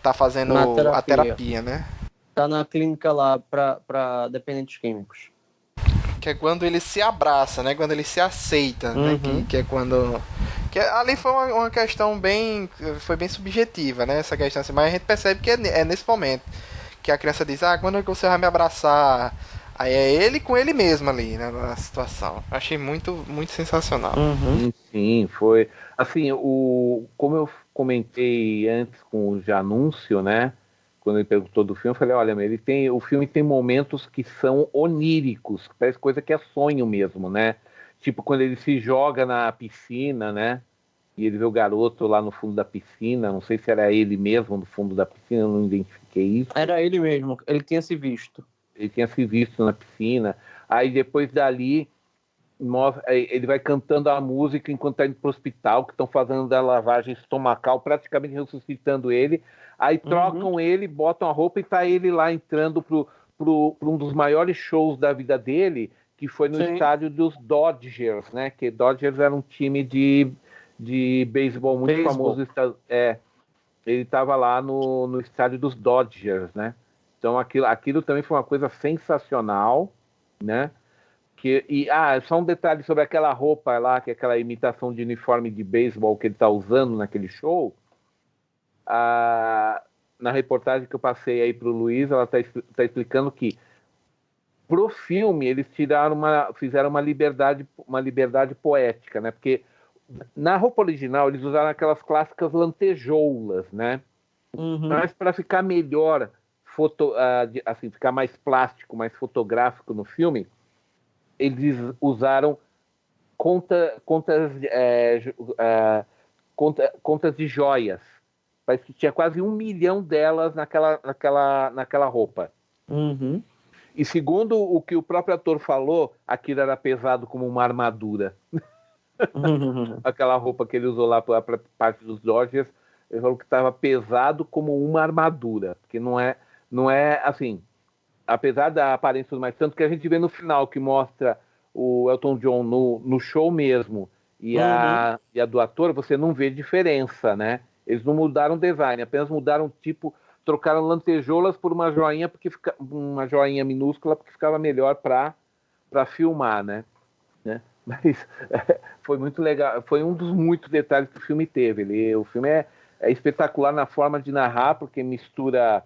tá fazendo a terapia, né? Tá na clínica lá pra dependentes químicos. Que é quando ele se abraça, né? Quando ele se aceita, né? Que é quando... ali foi uma questão foi bem subjetiva, né? Essa questão assim, mas a gente percebe que é nesse momento que a criança diz, quando é que você vai me abraçar? Aí é ele com ele mesmo ali, né? Na situação. Achei muito, muito sensacional. Sim, foi. Assim, como eu comentei antes com o Janúncio, né? Quando ele perguntou do filme, eu falei, olha, o filme tem momentos que são oníricos, parece coisa que é sonho mesmo, né? Tipo quando ele se joga na piscina, né? E ele vê o garoto lá no fundo da piscina, não sei se era ele mesmo no fundo da piscina, eu não identifiquei isso. Era ele mesmo, ele tinha se visto. Ele tinha se visto na piscina. Aí depois dali, ele vai cantando a música enquanto está indo para o hospital, que estão fazendo da lavagem estomacal, praticamente ressuscitando ele. Aí trocam ele, botam a roupa e tá ele lá entrando pro um dos maiores shows da vida dele, que foi no estádio dos Dodgers, né? Que Dodgers era um time de beisebol muito famoso. Ele estava lá no estádio dos Dodgers, né? Então aquilo também foi uma coisa sensacional, né? Só um detalhe sobre aquela roupa lá, que é aquela imitação de uniforme de beisebol que ele está usando naquele show. Na reportagem que eu passei aí para o Luiz, ela tá explicando que pro filme eles fizeram uma liberdade poética, né? Porque na roupa original eles usaram aquelas clássicas lantejoulas, né? Mas para ficar melhor, assim, ficar mais plástico, mais fotográfico no filme, eles usaram contas de joias. Parece que tinha quase 1 milhão delas naquela roupa. E segundo o que o próprio ator falou, aquilo era pesado como uma armadura. Aquela roupa que ele usou lá para a parte dos Dodgers, ele falou que estava pesado como uma armadura. Porque não é assim, apesar da aparência do mais, tanto que a gente vê no final que mostra o Elton John no show mesmo e a do ator, você não vê diferença, né? Eles não mudaram o design, apenas mudaram trocaram lantejoulas por uma joinha, uma joinha minúscula, porque ficava melhor para filmar, né? Mas foi muito legal, foi um dos muitos detalhes que o filme teve. O filme é espetacular na forma de narrar, porque mistura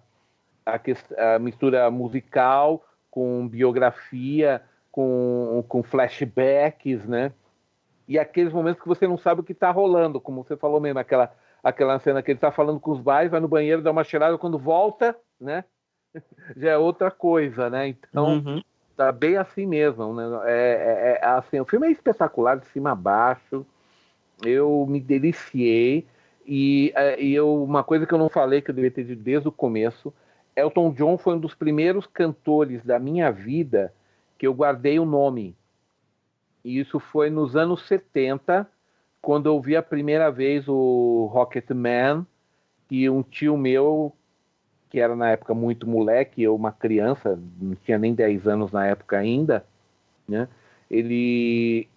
a mistura musical com biografia, com flashbacks, né? E aqueles momentos que você não sabe o que está rolando, como você falou mesmo, aquela cena que ele está falando com os pais, vai no banheiro, dá uma cheirada, quando volta, né? Já é outra coisa, né? Então, Tá bem assim mesmo, né? Assim, o filme é espetacular, de cima a baixo. Eu me deliciei. Uma coisa que eu não falei, que eu devia ter dito desde o começo, Elton John foi um dos primeiros cantores da minha vida que eu guardei o nome. E isso foi nos anos 70, quando eu vi a primeira vez o Rocketman, que um tio meu, que era na época muito moleque, eu uma criança, não tinha nem 10 anos na época ainda, né? Ele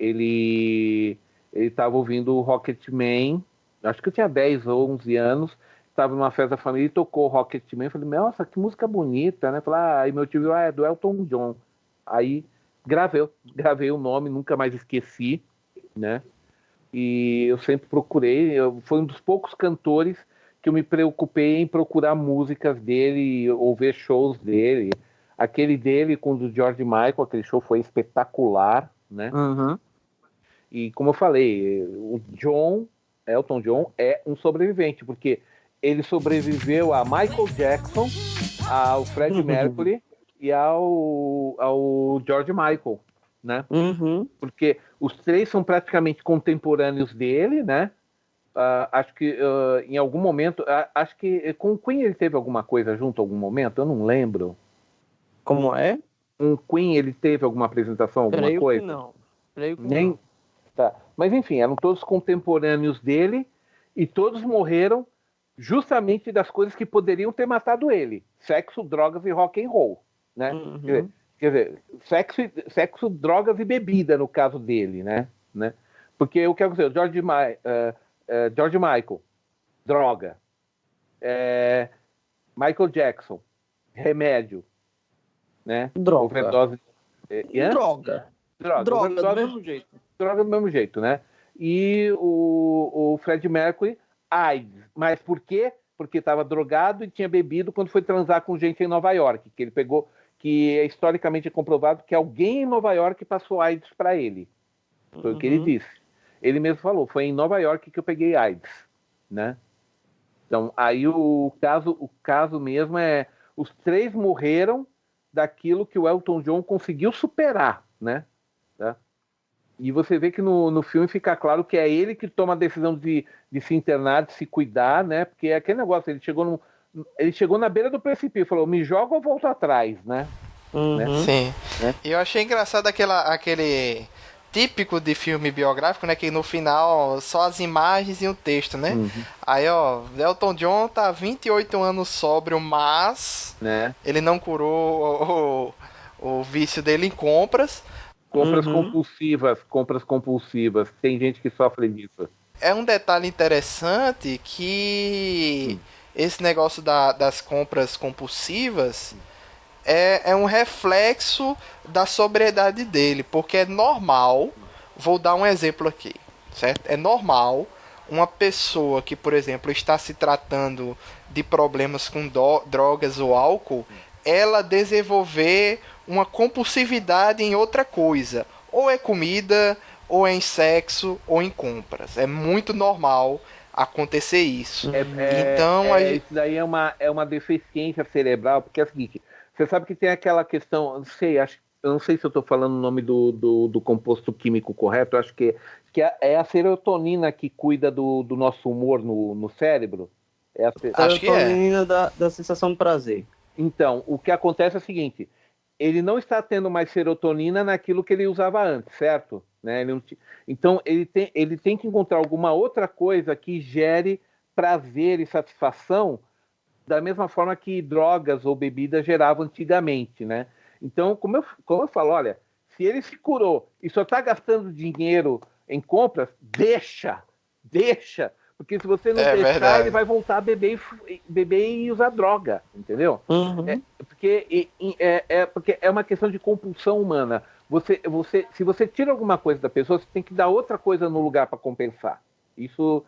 estava ouvindo o Rocketman, acho que eu tinha 10 ou 11 anos, estava numa festa da família e tocou o Rocketman, falei, nossa, que música bonita, né? Aí meu tio viu, é do Elton John. Aí gravei o nome, nunca mais esqueci, né? E eu sempre procurei, foi um dos poucos cantores que eu me preocupei em procurar músicas dele ou ver shows dele. Aquele dele com o do George Michael, aquele show foi espetacular, né? Uhum. E como eu falei, o Elton John é um sobrevivente, porque ele sobreviveu a Michael Jackson, ao Freddie Mercury e ao George Michael, né? Uhum. Porque os três são praticamente contemporâneos dele, né? Acho que em algum momento, acho que com o Queen ele teve alguma coisa junto, algum momento, eu não lembro. Como é? Com o Queen ele teve alguma apresentação, alguma Creio coisa? que não. Creio que Nem. não. Tá. Mas enfim, eram todos contemporâneos dele e todos morreram justamente das coisas que poderiam ter matado ele: sexo, drogas e rock and roll, né? Uhum. Quer dizer, sexo, drogas e bebida no caso dele, né? Porque o que aconteceu? George Michael, droga. Michael Jackson, remédio, né? Droga. Overdose. Droga. Droga, Overdose, do mesmo jeito. droga do mesmo jeito, né? E o Fred Mercury, AIDS. Mas por quê? Porque estava drogado e tinha bebido quando foi transar com gente em Nova York, que ele pegou, que é historicamente comprovado que alguém em Nova York passou AIDS para ele. Foi o que ele disse. Ele mesmo falou, foi em Nova York que eu peguei AIDS, né? Então, aí o caso mesmo é, os três morreram daquilo que o Elton John conseguiu superar, né? Tá? E você vê que no filme fica claro que é ele que toma a decisão de se internar, de se cuidar, né? Porque é aquele negócio, ele chegou na beira do precipício e falou, me joga ou volto atrás, né? Sim. Né? E eu achei engraçado aquele típico de filme biográfico, né? Que no final só as imagens e o texto, né? Aí, ó, Elton John tá 28 anos sóbrio, mas Né? ele não curou o vício dele em compras. Compras compulsivas. Tem gente que sofre disso. É um detalhe interessante que esse negócio das compras compulsivas é um reflexo da sobriedade dele, porque é normal, vou dar um exemplo aqui, certo? É normal uma pessoa que, por exemplo, está se tratando de problemas com drogas ou álcool, ela desenvolver uma compulsividade em outra coisa, ou é comida, ou é em sexo, ou em compras. É muito normal acontecer isso. Então, isso daí é uma deficiência cerebral, porque é o seguinte, você sabe que tem aquela questão, eu não sei se eu estou falando o nome do composto químico correto, eu acho que é a serotonina que cuida do nosso humor no cérebro. Acho que é. Serotonina da sensação de prazer. Então, o que acontece é o seguinte, ele não está tendo mais serotonina naquilo que ele usava antes, certo? Né? Então, ele tem que encontrar alguma outra coisa que gere prazer e satisfação da mesma forma que drogas ou bebidas geravam antigamente, né? Então, como eu falo, olha, se ele se curou e só está gastando dinheiro em compras, deixa, porque se você não deixar, verdade. ele vai voltar a beber e usar droga, entendeu? Porque é uma questão de compulsão humana. Se você tira alguma coisa da pessoa, você tem que dar outra coisa no lugar para compensar. Isso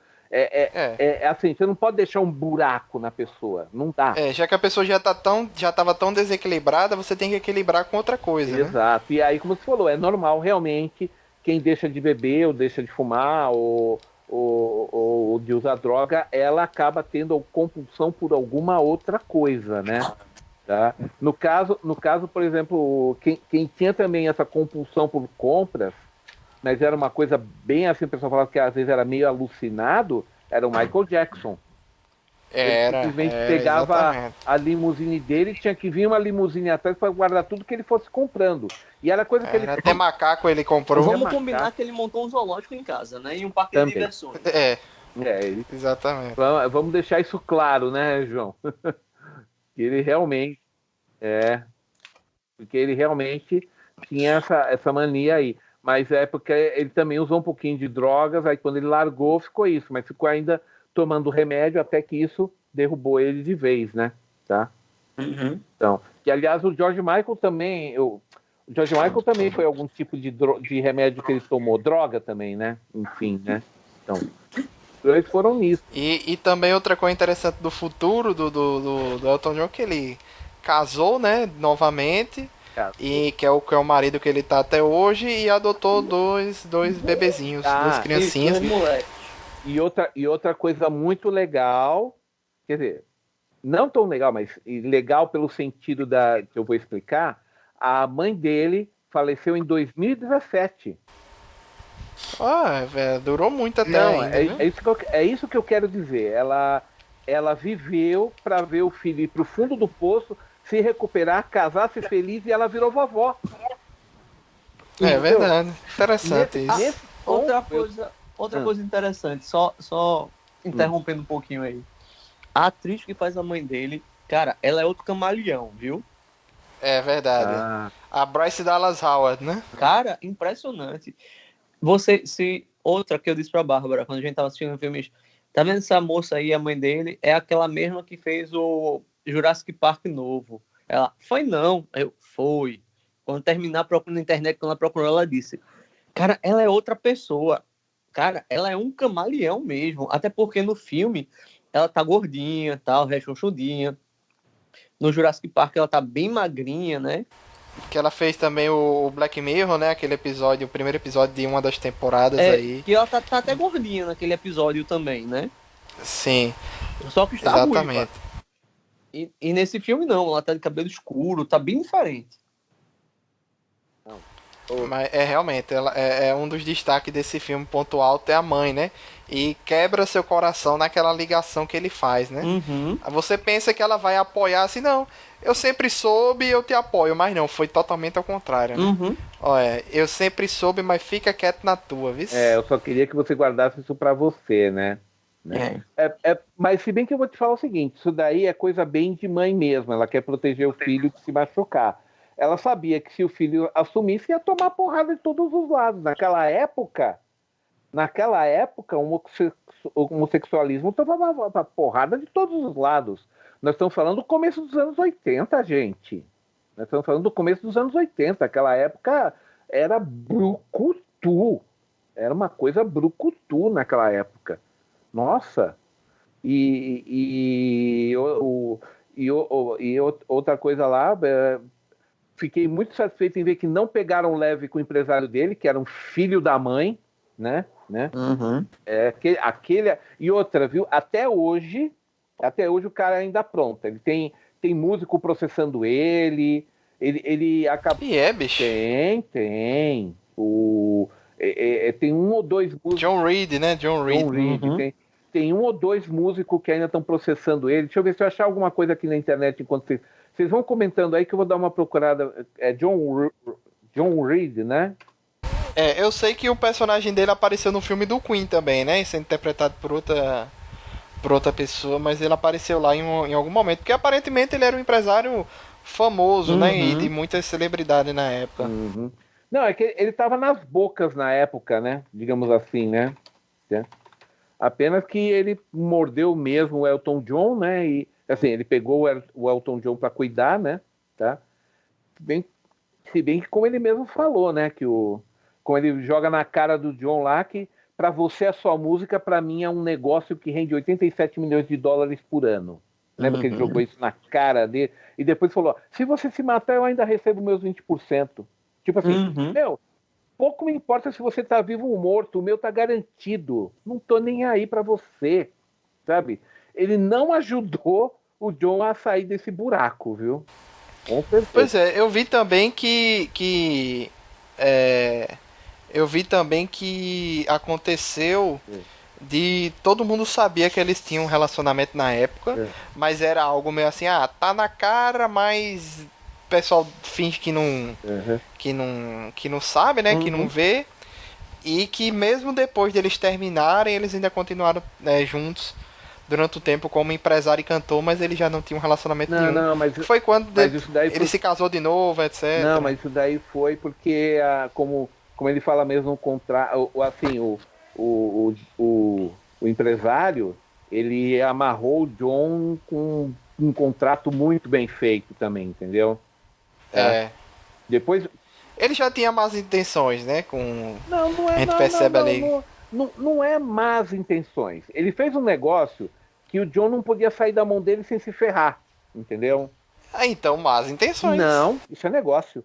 assim, você não pode deixar um buraco na pessoa, não dá. Já que a pessoa já estava tão desequilibrada, você tem que equilibrar com outra coisa, Exato. Né? E aí, como você falou, é normal realmente quem deixa de beber ou deixa de fumar ou de usar droga, ela acaba tendo compulsão por alguma outra coisa, né? Tá? No caso, por exemplo, quem tinha também essa compulsão por compras, mas era uma coisa bem assim, o pessoal falava que às vezes era meio alucinado, era o Michael Jackson. Ele simplesmente pegava exatamente. a limusine dele, tinha que vir uma limusine atrás para guardar tudo que ele fosse comprando. E era coisa que ele... Até macaco ele comprou. Vamos combinar que ele montou um zoológico em casa, né? E um parque de diversões. Exatamente. Vamos deixar isso claro, né, João? Que ele realmente... porque ele realmente tinha essa mania aí. Mas é porque ele também usou um pouquinho de drogas, aí quando ele largou, ficou isso. Mas ficou ainda tomando remédio até que isso derrubou ele de vez, né? Tá? Uhum. Então, e aliás, o George Michael também... O George Michael também foi algum tipo de remédio que ele tomou. Droga também, né? Enfim, né? Então, eles foram nisso. E também outra coisa interessante do futuro do Elton John, que ele casou, né, novamente, e que é o marido que ele tá até hoje, e adotou dois bebezinhos, duas criancinhas. E outra coisa muito legal, quer dizer, não tão legal, mas legal pelo sentido que eu vou explicar, a mãe dele faleceu em 2017. Velho, durou muito até Não, ainda, é isso que eu quero dizer. Ela viveu para ver o filho ir pro fundo do poço, se recuperar, casar-se feliz, e ela virou vovó. É verdade. Interessante isso. Outra coisa interessante, só interrompendo um pouquinho aí. A atriz que faz a mãe dele, cara, ela é outro camaleão, viu? É verdade. A Bryce Dallas Howard, né? Cara, impressionante. Outra que eu disse pra Bárbara, quando a gente tava assistindo o filme, tá vendo essa moça aí, a mãe dele, é aquela mesma que fez o Jurassic Park novo. Ela, foi não. Foi. Quando terminar procurando na internet, quando ela procurou, ela disse, cara, ela é outra pessoa. Cara, ela é um camaleão mesmo. Até porque no filme, ela tá gordinha, tal, rechonchudinha. No Jurassic Park, ela tá bem magrinha, né? Que ela fez também o Black Mirror, né? Aquele episódio, o primeiro episódio de uma das temporadas aí. Que ela tá até gordinha naquele episódio também, né? Sim. Só que está exatamente. Ruiva. E nesse filme não, ela tá de cabelo escuro, tá bem diferente. Mas realmente, ela é um dos destaques desse filme, ponto alto, é a mãe, né? E quebra seu coração naquela ligação que ele faz, né? Uhum. Você pensa que ela vai apoiar assim, não, eu sempre soube e eu te apoio, mas não, foi totalmente ao contrário, né? Uhum. Olha, eu sempre soube, mas fica quieto na tua, viu? Eu só queria que você guardasse isso pra você, né? Mas se bem que eu vou te falar o seguinte, isso daí é coisa bem de mãe mesmo, ela quer proteger o filho de se machucar. Ela sabia que se o filho assumisse, ia tomar porrada de todos os lados. Naquela época, o homossexualismo tomava porrada de todos os lados. Nós estamos falando do começo dos anos 80, gente. Nós estamos falando do começo dos anos 80. Aquela época era brucutu. Era uma coisa brucutu naquela época. Nossa! E outra coisa lá... Fiquei muito satisfeito em ver que não pegaram leve com o empresário dele, que era um filho da mãe, né? Uhum. E outra, viu? Até hoje o cara ainda apronta. Ele tem músico processando ele acaba... bicho? Tem. Tem um ou dois músicos... John Reed, né? John Reed. Uhum. Tem um ou dois músicos que ainda estão processando ele. Deixa eu ver se eu achar alguma coisa aqui na internet enquanto vocês vão comentando aí que eu vou dar uma procurada. É John Reed, né? Eu sei que o personagem dele apareceu no filme do Queen também, né? Sendo interpretado por outra pessoa, mas ele apareceu lá em algum momento. Porque aparentemente ele era um empresário famoso, né? E de muitas celebridades na época. Uhum. Não, é que ele estava nas bocas na época, né? Digamos assim, né? Apenas que ele mordeu mesmo o Elton John, né? E assim, ele pegou o Elton John para cuidar, né? Tá? Se bem que, como ele mesmo falou, né? Como ele joga na cara do John lá, que para você a sua música, para mim é um negócio que rende 87 milhões de dólares por ano. Lembra que ele jogou isso na cara dele? E depois falou: se você se matar, eu ainda recebo meus 20%. Tipo assim, meu, pouco me importa se você tá vivo ou morto, o meu tá garantido. Não tô nem aí para você, sabe? Ele não ajudou o John a sair desse buraco, viu? Com certeza. Pois é, eu vi também eu vi também que aconteceu de todo mundo sabia que eles tinham um relacionamento na época, mas era algo meio assim, tá na cara, mas o pessoal finge que não sabe, né, que não vê, e que mesmo depois deles terminarem, eles ainda continuaram, né, juntos durante o tempo como empresário e cantor, mas ele já não tinha um relacionamento nenhum. Não, mas foi quando isso daí ele se casou de novo, etc. Não, mas isso daí foi porque, como ele fala mesmo, o contrato, assim, o empresário, ele amarrou o John com um contrato muito bem feito também, entendeu? Depois... Ele já tinha más intenções, né? Não é, a gente percebe ali. Não é más intenções. Ele fez um negócio que o John não podia sair da mão dele sem se ferrar, entendeu? Então, más intenções. Não, isso é negócio.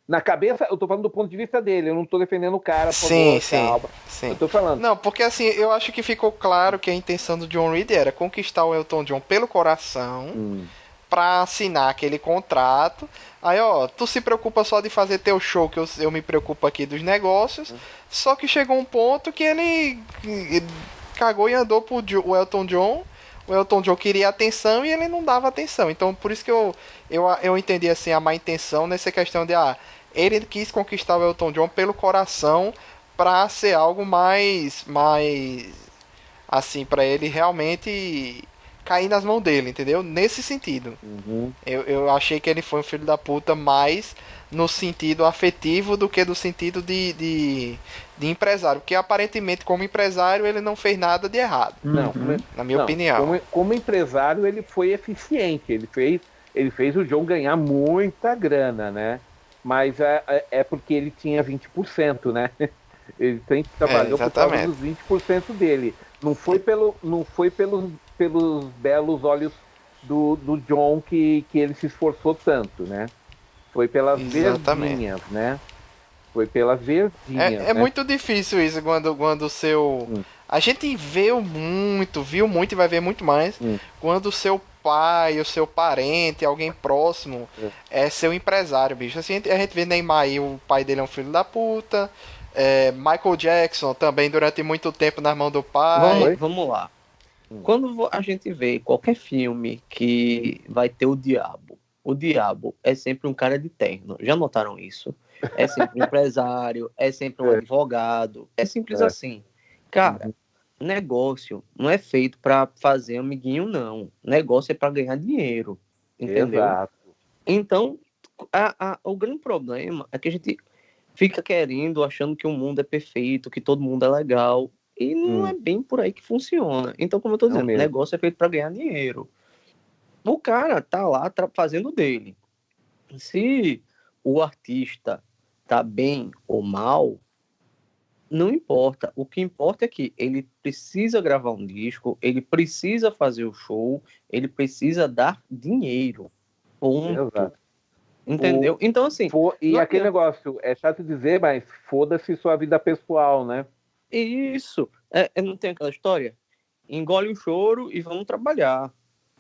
Na cabeça, eu tô falando do ponto de vista dele, eu não tô defendendo o cara, por sim, favor, sim. Eu tô falando. Não, porque assim, eu acho que ficou claro que a intenção do John Reed era conquistar o Elton John pelo coração, pra assinar aquele contrato. Aí, tu se preocupa só de fazer teu show, que eu me preocupo aqui dos negócios. Só que chegou um ponto que ele cagou e andou pro Elton John. O Elton John queria atenção e ele não dava atenção. Então, por isso que eu entendi assim a má intenção nessa questão de ele quis conquistar o Elton John pelo coração pra ser algo mais assim, pra ele realmente cair nas mãos dele, entendeu? Nesse sentido. Eu achei que ele foi um filho da puta mais no sentido afetivo do que do sentido de empresário. Porque aparentemente, como empresário, ele não fez nada de errado. Não, na minha opinião. Como empresário, ele foi eficiente. Ele fez o John ganhar muita grana, né? Mas é porque ele tinha 20%, né? Ele sempre trabalhou por causa dos 20% dele. Não foi pelos belos olhos do John que ele se esforçou tanto, né? Foi pelas verdinhas, né? Foi pelas verdinhas. É muito difícil isso quando o seu... A gente viu muito e vai ver muito mais quando o seu pai, o seu parente, alguém próximo é seu empresário, bicho. Assim, a gente vê Neymar aí, o pai dele é um filho da puta. Michael Jackson também durante muito tempo nas mãos do pai. Vamos lá. Quando a gente vê qualquer filme que vai ter o diabo é sempre um cara de terno. Já notaram isso? É sempre um empresário, é sempre um advogado. É simples assim. Cara, negócio não é feito para fazer amiguinho, não. Negócio é para ganhar dinheiro. Entendeu? Exato. Então, o grande problema é que a gente fica querendo, achando que o mundo é perfeito, que todo mundo é legal. E não é bem por aí que funciona. Então, como eu tô dizendo, negócio é feito para ganhar dinheiro. O cara tá lá fazendo dele. Se o artista tá bem ou mal, não importa. O que importa é que ele precisa gravar um disco, ele precisa fazer o show, ele precisa dar dinheiro. Ponto. Exato. Entendeu? Então, assim... E aquele negócio, é chato dizer, mas foda-se sua vida pessoal, né? Isso. Não tem aquela história? Engole o choro e vamos trabalhar.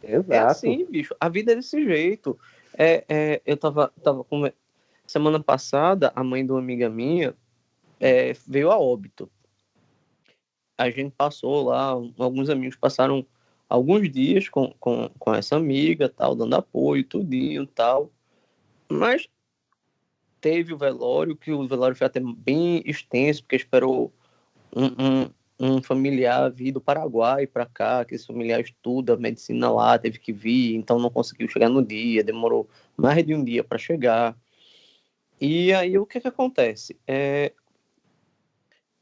Exato. É assim, bicho. A vida é desse jeito. Eu tava semana passada, a mãe de uma amiga minha veio a óbito. A gente passou lá, alguns amigos passaram alguns dias com essa amiga, tal, dando apoio, tudinho, tal. Mas teve o velório, que o velório foi até bem extenso, porque esperou um familiar vir do Paraguai para cá, que esse familiar estuda medicina lá, teve que vir, então não conseguiu chegar no dia, demorou mais de um dia para chegar. E aí o que acontece?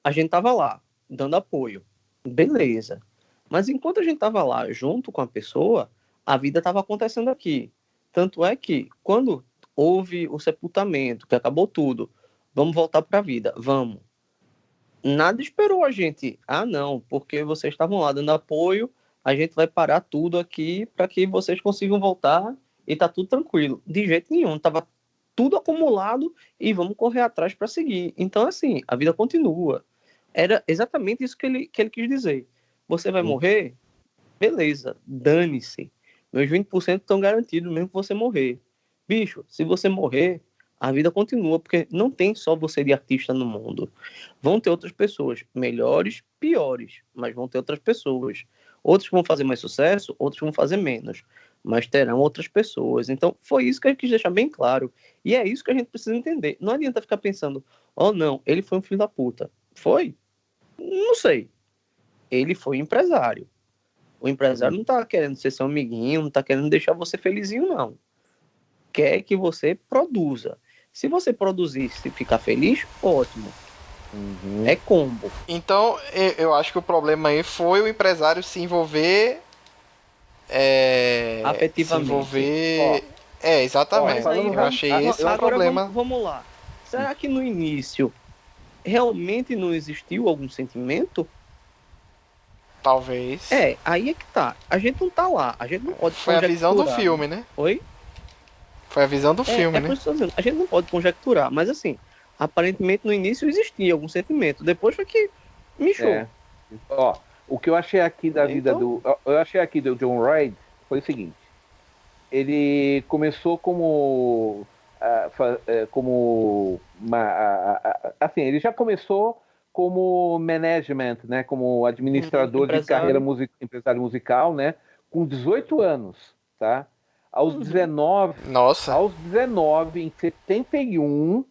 A gente tava lá, dando apoio, beleza. Mas enquanto a gente tava lá, junto com a pessoa, a vida tava acontecendo aqui. Tanto é que, quando houve o sepultamento, que acabou tudo, vamos voltar para a vida, vamos. Nada esperou a gente. Não, porque vocês estavam lá dando apoio, a gente vai parar tudo aqui para que vocês consigam voltar e tá tudo tranquilo. De jeito nenhum, tava tudo acumulado e vamos correr atrás para seguir. Então, assim, a vida continua. Era exatamente isso que ele quis dizer. Você vai morrer? Beleza, dane-se. Meus 20% estão garantidos mesmo que você morrer. Bicho, se você morrer, a vida continua, porque não tem só você de artista no mundo. Vão ter outras pessoas, melhores, piores, mas vão ter outras pessoas. Outros vão fazer mais sucesso, outros vão fazer menos, mas terão outras pessoas. Então, foi isso que eu quis deixar bem claro. E é isso que a gente precisa entender. Não adianta ficar pensando, oh não, ele foi um filho da puta. Foi? Não sei. Ele foi empresário. O empresário não tá querendo ser seu amiguinho, não tá querendo deixar você felizinho, não. Quer que você produza. Se você produzir, se ficar feliz, ótimo. É combo. Então, eu acho que o problema aí foi o empresário se envolver. Se Afetivamente. envolver. Exatamente. Mas aí, Eu achei esse o agora problema. vamos lá. Será que no início realmente não existiu algum sentimento? Talvez. Aí é que tá. A gente não tá lá. A gente não pode Foi a visão do conjecturar. filme, né? Oi? Foi a visão do filme, Por né? isso que eu tô dizendo. A gente não pode conjecturar. Mas assim, aparentemente no início existia algum sentimento. Depois foi que mexeu. Ó, o que eu achei aqui da vida Então- eu achei aqui do John Reid foi o seguinte. Ele começou como assim, ele já começou como management, né, como administrador de empresário. empresário musical, né, com 18 anos, tá? Aos 19, Nossa. em 71,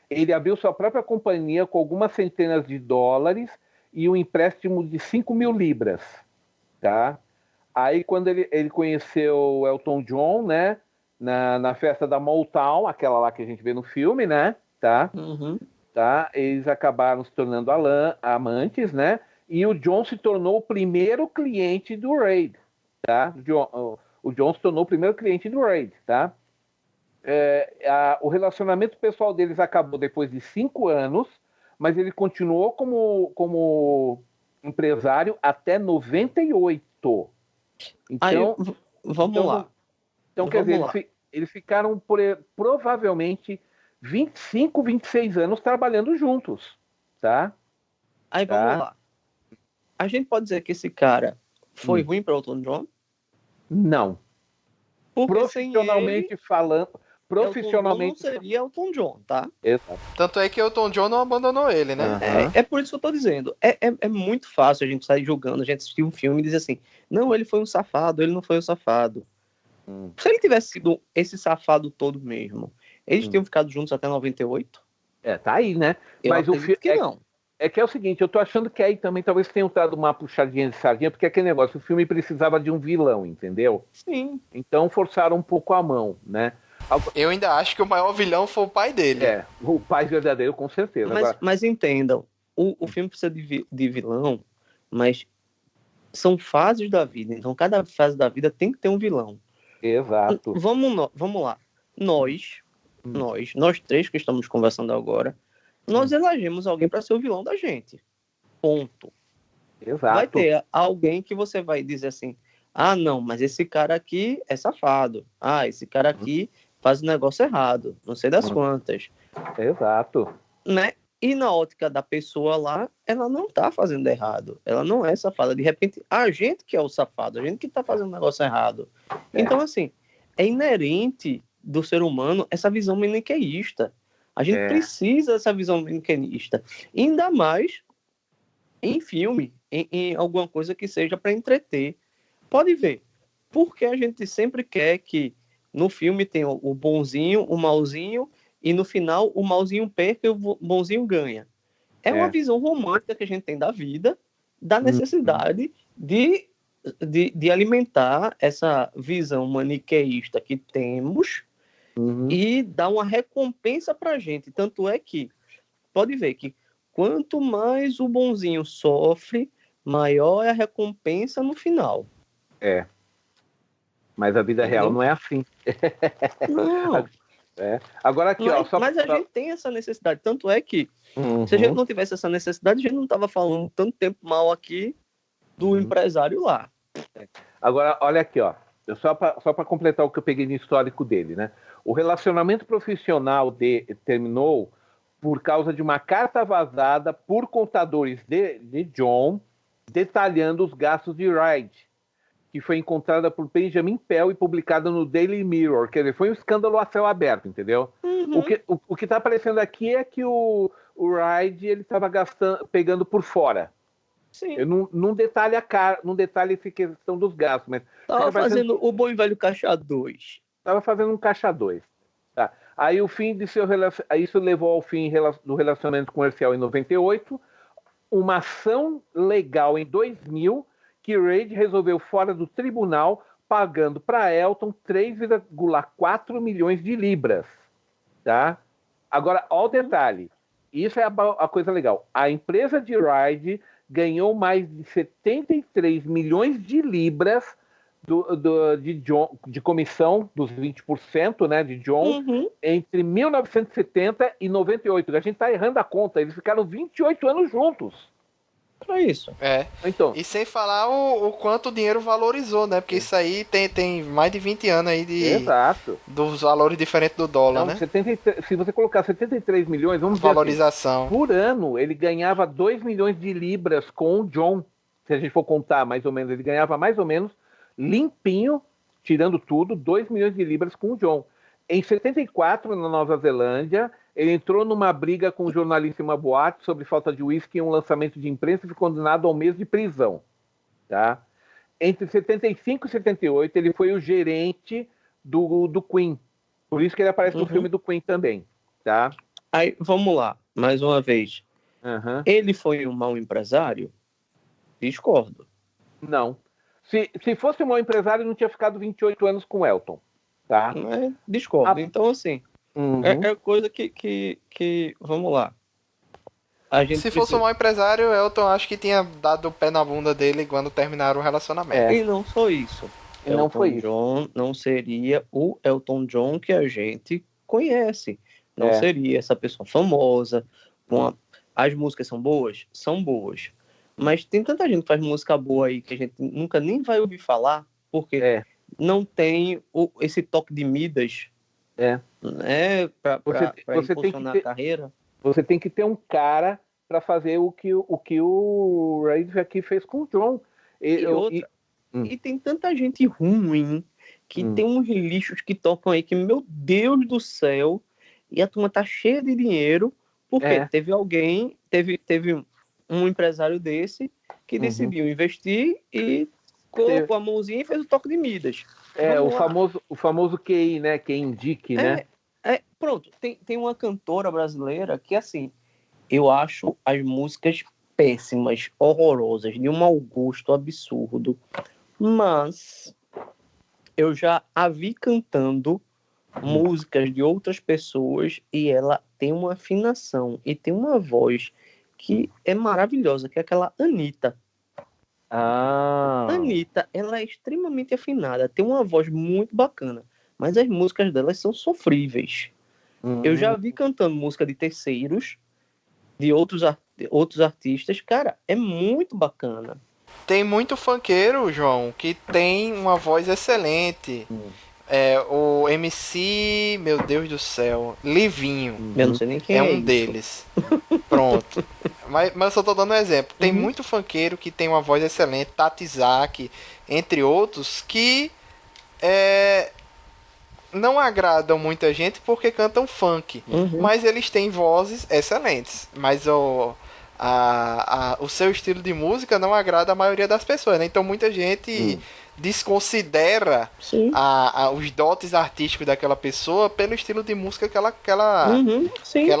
ele abriu sua própria companhia com algumas centenas de dólares e um empréstimo de 5 mil libras, tá? Aí, quando ele conheceu o Elton John, né, na festa da Motown, aquela lá que a gente vê no filme, né, tá? Tá? Eles acabaram se tornando amantes, né? E o John se tornou o primeiro cliente do Reid, tá? O John se tornou o primeiro cliente do Reid, tá? O relacionamento pessoal deles acabou depois de 5 anos, mas ele continuou como empresário até 98. Então, Vamos lá. Então, quer dizer, eles ficaram provavelmente 25, 26 anos trabalhando juntos, tá? Aí vamos lá. A gente pode dizer que esse cara foi ruim para Elton John? Não. Porque Profissionalmente falando, Elton John não seria Elton John, tá? Exato. Tanto é que Elton John não abandonou ele, né? É por isso que eu tô dizendo. É muito fácil a gente sair julgando, a gente assistir um filme e dizer assim, não, ele foi um safado, ele não foi um safado. Se ele tivesse sido esse safado todo mesmo, eles tinham ficado juntos até 98? Tá aí, né? Mas o filme não. É que é o seguinte, eu tô achando que aí também talvez tenham dado uma puxadinha de sardinha, porque aquele negócio, o filme precisava de um vilão, entendeu? Sim. Então forçaram um pouco a mão, né? Eu ainda acho que o maior vilão foi o pai dele. O pai verdadeiro, com certeza. Mas entendam, o filme precisa de vilão, mas são fases da vida, então cada fase da vida tem que ter um vilão. Exato. Vamos lá. Nós três que estamos conversando agora, nós elegemos alguém para ser o vilão da gente. Ponto. Exato. Vai ter alguém que você vai dizer assim, ah, não, mas esse cara aqui é safado. Ah, esse cara aqui faz o negócio errado. Não sei das quantas. Exato. Né? E na ótica da pessoa lá, ela não tá fazendo errado. Ela não é safada. De repente, a gente que é o safado, a gente que tá fazendo o negócio errado. Então, assim, é inerente do ser humano essa visão maniqueísta. A gente precisa dessa visão maniqueísta. Ainda mais em filme, em alguma coisa que seja para entreter. Pode ver. Porque a gente sempre quer que no filme tenha o bonzinho, o malzinho, e no final o malzinho perca e o bonzinho ganha. É uma visão romântica que a gente tem da vida, da necessidade de alimentar essa visão maniqueísta que temos e dar uma recompensa pra gente. Tanto é que, pode ver que quanto mais o bonzinho sofre, maior é a recompensa no final. Mas a vida real não é assim. Não. Agora aqui, mas a gente tem essa necessidade. Tanto é que, se a gente não tivesse essa necessidade, a gente não estava falando tanto tempo mal aqui do empresário lá. Agora, olha aqui, ó. Só para completar o que eu peguei no histórico dele, né? O relacionamento profissional terminou por causa de uma carta vazada por contadores de John detalhando os gastos de Reid, que foi encontrada por Benjamin Pell e publicada no Daily Mirror. Quer dizer, foi um escândalo a céu aberto, entendeu? Uhum. O que tá aparecendo aqui é que o Ride ele estava pegando por fora. Sim. Eu não detalhe essa questão dos gastos, mas Tava fazendo o bom e velho caixa 2. Estava fazendo um caixa 2. Tá. Aí o fim de seu isso levou ao fim do relacionamento comercial em 98, uma ação legal em 2000 que Reid resolveu fora do tribunal, pagando para Elton 3,4 milhões de libras. Tá? Agora, olha o detalhe. Isso é a coisa legal. A empresa de Reid ganhou mais de 73 milhões de libras de comissão dos 20%, né, de John, entre 1970 e 98. A gente está errando a conta. Eles ficaram 28 anos juntos. Pra isso. Então, E sem falar o quanto o dinheiro valorizou, né? Porque isso aí tem mais de 20 anos aí exato. Dos valores diferentes do dólar, Então, né? 73, se você colocar 73 milhões, vamos dizer valorização. Assim, por ano, ele ganhava 2 milhões de libras com o John. Se a gente for contar mais ou menos, ele ganhava mais ou menos limpinho, tirando tudo, 2 milhões de libras com o John. Em 74, na Nova Zelândia, ele entrou numa briga com um jornalista em uma boate sobre falta de uísque em um lançamento de imprensa e foi condenado ao mês de prisão. Tá? Entre 75 e 78, ele foi o gerente do Queen. Por isso que ele aparece no filme do Queen também. Tá? Aí, vamos lá, mais uma vez. Ele foi um mau empresário? Discordo. Não. Se fosse um mau empresário, não tinha ficado 28 anos com Elton. Tá? Discordo. Então, assim, é coisa que vamos lá. Se fosse um mau empresário, Elton acho que tinha dado o pé na bunda dele quando terminaram o relacionamento. E não só isso. Elton John não seria o Elton John que a gente conhece. Não seria essa pessoa famosa. As músicas são boas? São boas. Mas tem tanta gente que faz música boa aí que a gente nunca nem vai ouvir falar, porque não tem esse toque de Midas, né, para impulsionar a carreira. Você tem que ter um cara para fazer o que o Reid aqui fez com o John. E tem tanta gente ruim que tem uns lixos que tocam aí que, meu Deus do céu, e a turma tá cheia de dinheiro, porque teve um empresário desse que decidiu investir e colocou a mãozinha e fez o toque de Midas. O famoso QI, né? Quem indique, né? Pronto, tem uma cantora brasileira que, assim, eu acho as músicas péssimas, horrorosas, de um mau gosto absurdo, mas eu já a vi cantando músicas de outras pessoas e ela tem uma afinação e tem uma voz que é maravilhosa, que é aquela Anitta. Anitta, ela é extremamente afinada, tem uma voz muito bacana, mas as músicas delas são sofríveis. Eu já vi cantando música de terceiros, de outros artistas, cara, é muito bacana. Tem muito funkeiro, João, que tem uma voz excelente. O MC, meu Deus do céu, Livinho. Eu não sei nem quem é um deles. Pronto. Mas eu só tô dando um exemplo. Tem muito funkeiro que tem uma voz excelente, Tati Zak, entre outros, que não agradam muita gente porque cantam funk. Mas eles têm vozes excelentes. Mas o seu estilo de música não agrada a maioria das pessoas, né? Então muita gente desconsidera os dotes artísticos daquela pessoa pelo estilo de música que ela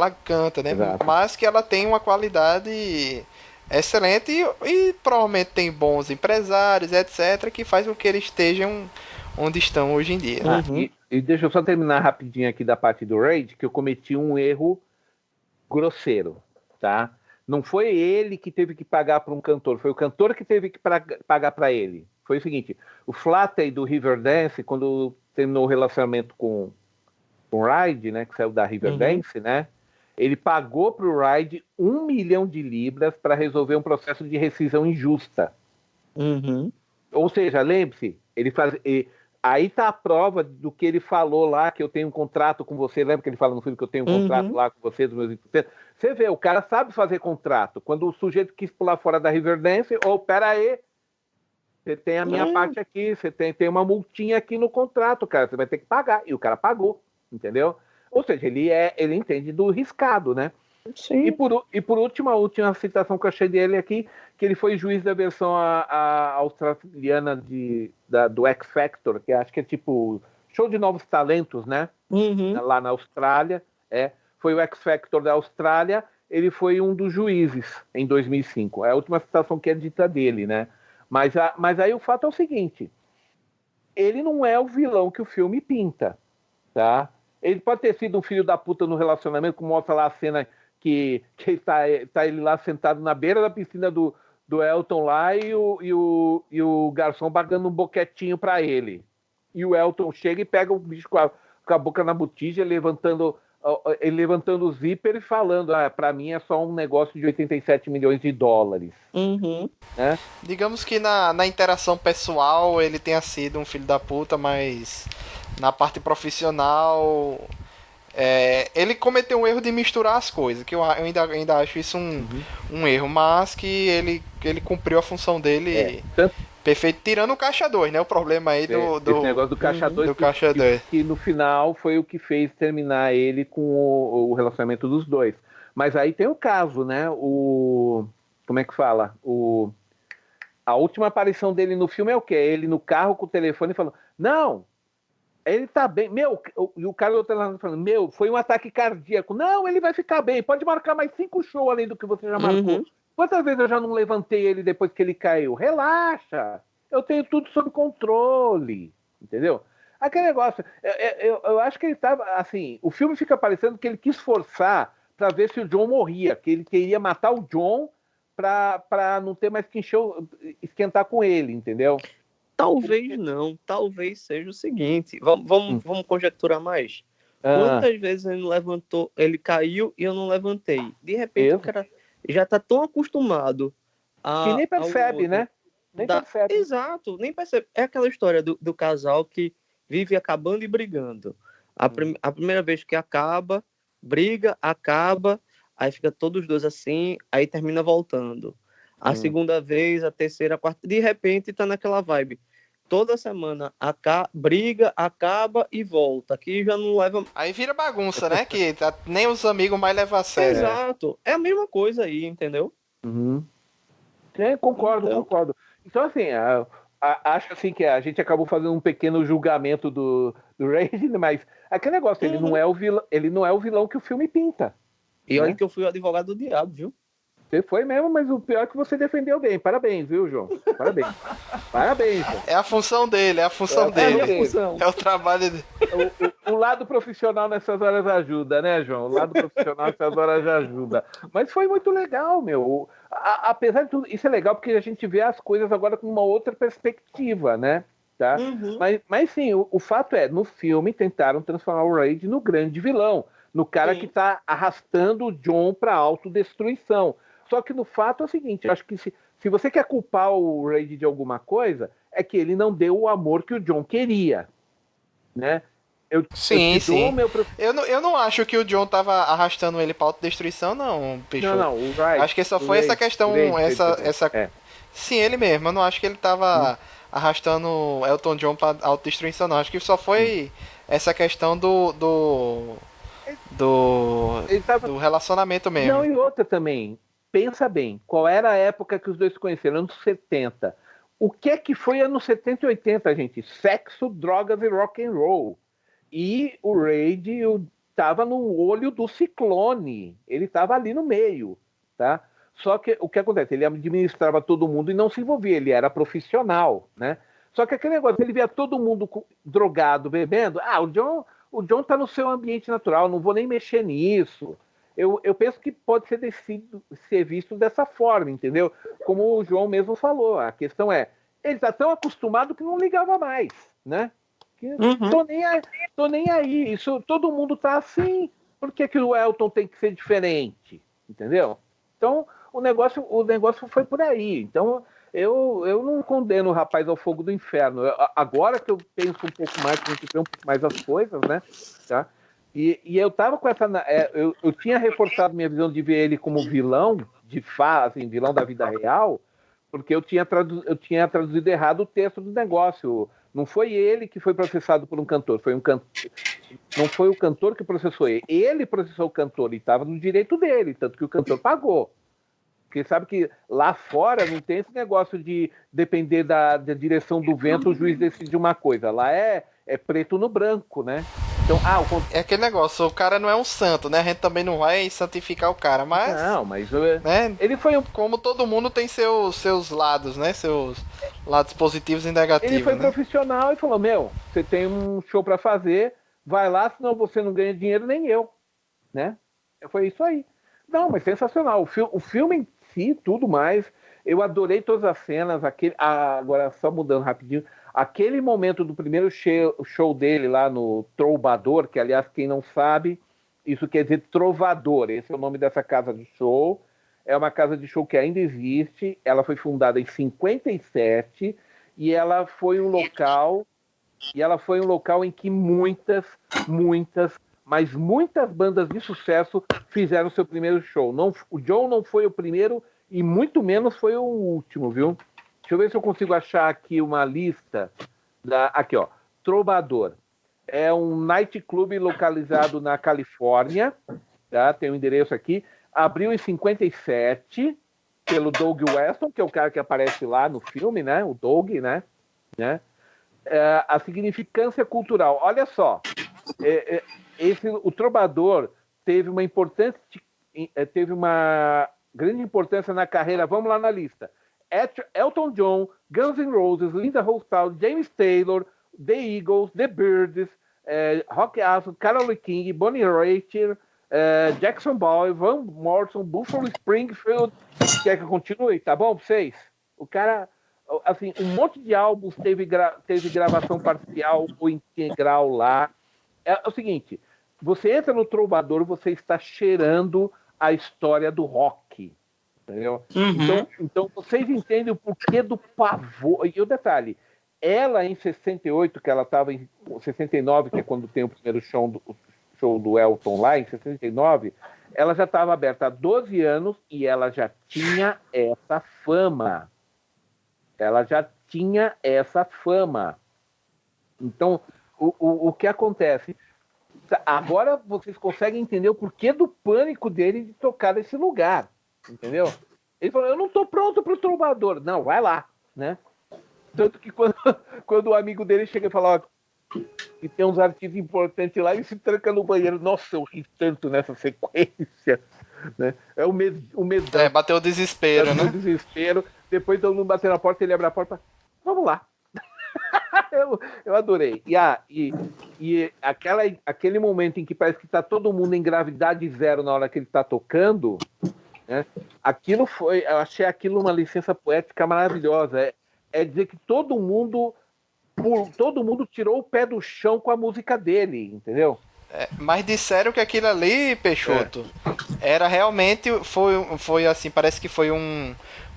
canta, né? Exato. Mas que ela tem uma qualidade excelente e provavelmente tem bons empresários, etc., que faz com que eles estejam onde estão hoje em dia. E deixa eu só terminar rapidinho aqui da parte do Reid, que eu cometi um erro grosseiro, tá? Não foi ele que teve que pagar para um cantor, foi o cantor que teve que pagar para ele. Foi o seguinte, o Flatley do Riverdance, quando terminou o relacionamento com o Reid, né, que saiu da Riverdance, né, ele pagou para o Reid 1 milhão de libras para resolver um processo de rescisão injusta. Ou seja, lembre-se, aí está a prova do que ele falou lá, que eu tenho um contrato com você. Lembra que ele fala no filme que eu tenho um contrato lá com você, dos meus 20%? Você vê, o cara sabe fazer contrato. Quando o sujeito quis pular fora da Riverdance, pera aí, Você tem a minha parte aqui, você tem uma multinha aqui no contrato, cara, você vai ter que pagar. E o cara pagou, entendeu? Ou seja, ele entende do riscado, né? Sim. E por último, a última citação que eu achei dele aqui, que ele foi juiz da versão a australiana do X Factor, que acho que é tipo show de novos talentos, né? Lá na Austrália. Foi o X Factor da Austrália, ele foi um dos juízes em 2005. É a última citação que é dita dele, né? Mas aí o fato é o seguinte, ele não é o vilão que o filme pinta, tá? Ele pode ter sido um filho da puta no relacionamento, como mostra lá a cena que tá ele lá sentado na beira da piscina do Elton lá e o garçom pagando um boquetinho para ele. E o Elton chega e pega o bicho com a boca na botija, levantando o zíper e falando, para mim é só um negócio de 87 milhões de dólares. Né? Digamos que na interação pessoal ele tenha sido um filho da puta, mas na parte profissional ele cometeu um erro de misturar as coisas, que eu ainda acho isso um erro, mas que ele cumpriu a função dele perfeito, tirando o Caixa 2, né? O problema aí esse negócio do Caixa 2, que no final foi o que fez terminar ele com o relacionamento dos dois. Mas aí tem o caso, né? Como é que fala? A última aparição dele no filme é o quê? Ele no carro com o telefone falando, não, ele tá bem, e o cara do outro lado falando, foi um ataque cardíaco. Não, ele vai ficar bem, pode marcar mais 5 shows além do que você já marcou. Quantas vezes eu já não levantei ele depois que ele caiu? Relaxa, eu tenho tudo sob controle, entendeu? Aquele negócio, eu acho que ele tava, assim, o filme fica parecendo que ele quis forçar para ver se o John morria, que ele queria matar o John para não ter mais que esquentar com ele, entendeu? Talvez não, talvez seja o seguinte, vamos conjecturar mais. Quantas vezes ele levantou, ele caiu e eu não levantei? De repente o cara já está tão acostumado que nem percebe, né? Nem percebe. Exato, nem percebe. É aquela história do casal que vive acabando e brigando. A primeira vez que acaba, briga, acaba, aí fica todos os dois assim, aí termina voltando. A segunda vez, a terceira, a quarta, de repente tá naquela vibe. Toda semana briga, acaba e volta. Aqui já não leva. Aí vira bagunça, né? Que nem os amigos mais levam a sério. Exato. É a mesma coisa aí, entendeu? Concordo. Então, assim, acho assim que a gente acabou fazendo um pequeno julgamento do Raiden, mas aquele negócio, ele não é o vilão que o filme pinta. E olha que eu fui o advogado do diabo, viu? Você foi mesmo, mas o pior é que você defendeu bem. Parabéns, viu, João? Parabéns. Parabéns, João. É a função dele, é o trabalho dele. O lado profissional nessas horas ajuda, né, João? O lado profissional nessas horas já ajuda. Mas foi muito legal, meu. Apesar de tudo, isso é legal porque a gente vê as coisas agora com uma outra perspectiva, né? Tá? Mas sim, o fato é, no filme tentaram transformar o Raid no grande vilão, no cara que tá arrastando o John pra autodestruição. Só que no fato é o seguinte, eu acho que se você quer culpar o Raid de alguma coisa, é que ele não deu o amor que o John queria, né? Sim. Eu não acho que o John tava arrastando ele pra autodestruição, não, Peixoto. Não, o Raid. Acho que só foi essa questão, Sim, ele mesmo. Eu não acho que ele tava arrastando Elton John pra autodestruição, não. Acho que só foi essa questão do relacionamento mesmo. Não, e outra também. Pensa bem, qual era a época que os dois se conheceram? Anos 70. O que é que foi anos 70 e 80, gente? Sexo, drogas e rock and roll. E o Raid estava no olho do ciclone. Ele estava ali no meio, tá? Só que o que acontece? Ele administrava todo mundo e não se envolvia. Ele era profissional, né? Só que aquele negócio, ele via todo mundo drogado, bebendo. O John está no seu ambiente natural, não vou nem mexer nisso. Eu penso que pode ser visto dessa forma, entendeu? Como o João mesmo falou, a questão é, ele está tão acostumado que não ligava mais, né? Tô nem aí, isso, todo mundo tá assim, por que o Elton tem que ser diferente, entendeu? Então, o negócio foi por aí, então eu não condeno o rapaz ao fogo do inferno. Agora que eu penso um pouco mais, que a gente vê um pouco mais as coisas, né, tá? E eu tava com essa. Eu tinha reforçado minha visão de ver ele como vilão, vilão da vida real, porque eu tinha traduzido errado o texto do negócio. Não foi ele que foi processado por um cantor, não foi o cantor que processou ele. Ele processou o cantor e estava no direito dele, tanto que o cantor pagou. Porque sabe que lá fora não tem esse negócio de depender da direção do vento, o juiz decide uma coisa. Lá é preto no branco, né? Então, é aquele negócio, o cara não é um santo, né? A gente também não vai santificar o cara, mas... Não, mas... Né? Ele foi como todo mundo tem seus lados, né? Seus lados positivos e negativos, ele foi né? profissional e falou, você tem um show pra fazer, vai lá, senão você não ganha dinheiro, nem eu, né? Foi isso aí. Não, mas sensacional. O filme em si, tudo mais, eu adorei todas as cenas, agora só mudando rapidinho, aquele momento do primeiro show dele lá no Trovador, que aliás, quem não sabe, isso quer dizer trovador, esse é o nome dessa casa de show, é uma casa de show que ainda existe, ela foi fundada em 57 e ela foi um local em que muitas, mas muitas bandas de sucesso fizeram seu primeiro show. O John não foi o primeiro e muito menos foi o último, viu? Deixa eu ver se eu consigo achar aqui uma lista. Aqui, ó. Trovador. É um nightclub localizado na Califórnia. Tá? Tem um endereço aqui. Abriu em 57 pelo Doug Weston, que é o cara que aparece lá no filme, né? O Doug, né? A significância cultural. Olha só. O Trovador teve uma grande importância na carreira. Vamos lá na lista. Elton John, Guns N' Roses, Linda Ronstadt, James Taylor, The Eagles, The Byrds, Rock Hudson, Carole King, Bonnie Raitt, Jackson Bowie, Van Morrison, Buffalo Springfield. Quer que eu continue? Tá bom pra vocês? O cara, assim, um monte de álbuns teve gravação parcial ou integral lá. É o seguinte, você entra no Trovador, você está cheirando a história do rock. Entendeu? Uhum. Então vocês entendem o porquê do pavor. E o detalhe, ela em 68, que ela estava em 69, que é quando tem o primeiro show do Elton lá, em 69, ela já estava aberta há 12 anos e ela já tinha essa fama. Então, o que acontece? Agora vocês conseguem entender o porquê do pânico dele de tocar nesse lugar. Entendeu? Ele falou, eu não tô pronto pro Trovador. Não, vai lá, né? Tanto que quando o amigo dele chega e fala, ó, que tem uns artistas importantes lá, ele se tranca no banheiro. Nossa, eu ri tanto nessa sequência. Né? É o medão. Bateu o desespero, né? O desespero. Depois todo mundo bateu na porta, ele abre a porta. Vamos lá. eu adorei. E aquele momento em que parece que tá todo mundo em gravidade zero na hora que ele tá tocando... Né? Eu achei aquilo uma licença poética maravilhosa. É dizer que todo mundo tirou o pé do chão com a música dele, entendeu? Mas disseram que aquilo ali, Peixoto, era realmente, foi assim, parece que foi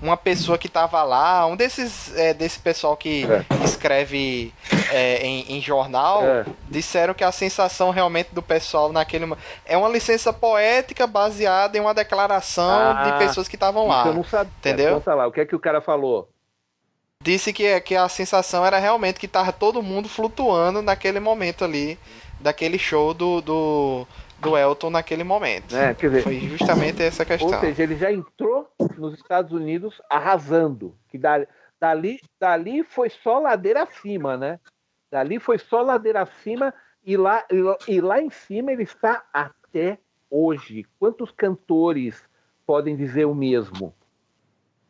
uma pessoa que tava lá, desse pessoal que escreve em jornal, disseram que a sensação realmente do pessoal naquele... É uma licença poética baseada em uma declaração de pessoas que estavam lá. Eu não sabia. Entendeu? Conta lá, o que é que o cara falou? Disse que a sensação era realmente que tava todo mundo flutuando naquele momento ali, daquele show do Elton naquele momento. Quer dizer, foi justamente essa questão. Ou seja, ele já entrou nos Estados Unidos arrasando. Que dali foi só ladeira acima, né? Dali foi só ladeira acima e lá em cima ele está até hoje. Quantos cantores podem dizer o mesmo?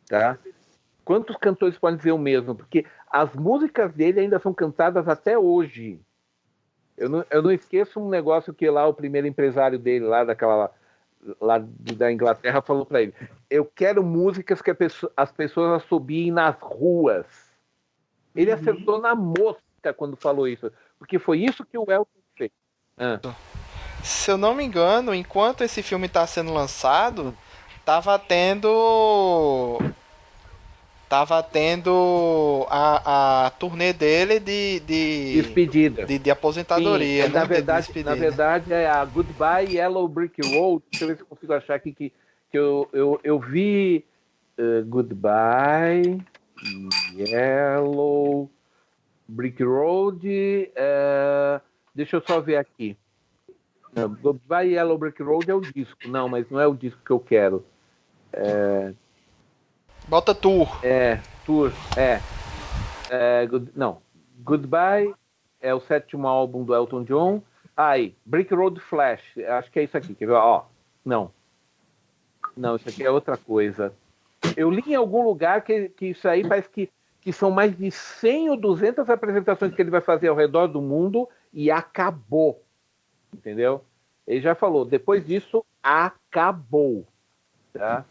Tá? Quantos cantores podem dizer o mesmo? Porque as músicas dele ainda são cantadas até hoje. Eu não esqueço um negócio que lá o primeiro empresário dele, lá da Inglaterra, falou para ele: eu quero músicas que as pessoas assobiem nas ruas. Ele acertou na mosca quando falou isso, porque foi isso que o Elton fez. Se eu não me engano, enquanto esse filme está sendo lançado, tava tendo a turnê dele de despedida, de aposentadoria. Sim, né? na verdade é a Goodbye Yellow Brick Road. Deixa eu ver se eu consigo achar aqui que eu vi Goodbye, Yellow Brick Road. Deixa eu só ver aqui. Goodbye, Yellow Brick Road é o disco. Não, mas não é o disco que eu quero. Bota Tour. Tour. Não. Goodbye é o 7º álbum do Elton John. Aí, Brick Road Flash. Acho que é isso aqui. Quer ver? Ó, não. Não, isso aqui é outra coisa. Eu li em algum lugar que isso aí parece que são mais de 100 ou 200 apresentações que ele vai fazer ao redor do mundo e acabou. Entendeu? Ele já falou, depois disso, acabou. Tá?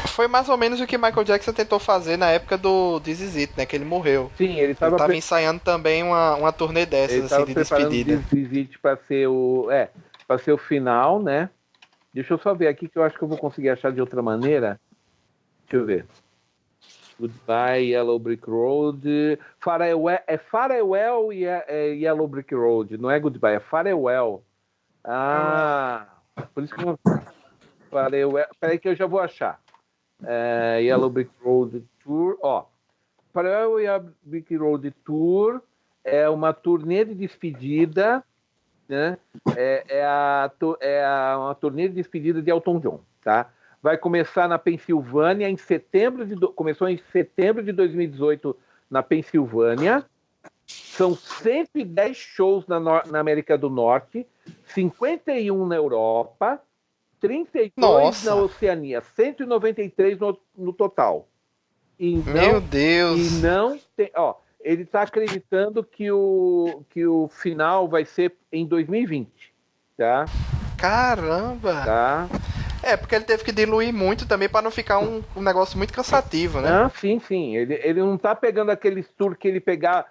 Foi mais ou menos o que Michael Jackson tentou fazer na época do This Is It, né? Que ele morreu. Sim, ele tava ensaiando também uma turnê dessas, assim, de despedida. This Is It para ser o final, né? Deixa eu só ver aqui que eu acho que eu vou conseguir achar de outra maneira. Deixa eu ver. Goodbye, Yellow Brick Road. Farewell e Yellow Brick Road. Não é Goodbye, é Farewell. Por isso que eu... Farewell. Peraí que eu já vou achar. Yellow Brick Road Tour. Ó, Farewell e Yellow Brick Road Tour é uma turnê de despedida, né? Uma turnê de despedida de Elton John, tá? Vai começar na Pensilvânia começou em setembro de 2018 na Pensilvânia. São 110 shows na América do Norte, 51 na Europa, 32 na Oceania, 193 no total. Meu Deus! E não tem, ele está acreditando que o final vai ser em 2020, tá? Caramba! Tá? Porque ele teve que diluir muito também para não ficar um negócio muito cansativo, né? Sim. Ele não tá pegando aqueles tour que ele pegava,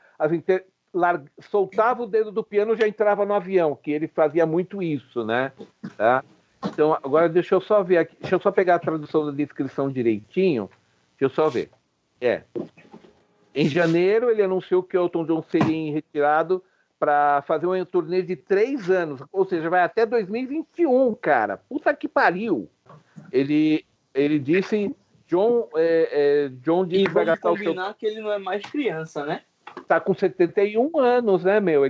soltava o dedo do piano e já entrava no avião, que ele fazia muito isso, né? Tá? Então, agora deixa eu só ver aqui, deixa eu só pegar a tradução da descrição direitinho. Deixa eu só ver. Em janeiro, ele anunciou que o Elton John seria retirado para fazer uma turnê de 3 anos, ou seja, vai até 2021, cara. Puta que pariu. Ele disse, John disse que vai gastar o seu... combinar que ele não é mais criança, né? Tá com 71 anos, né, meu?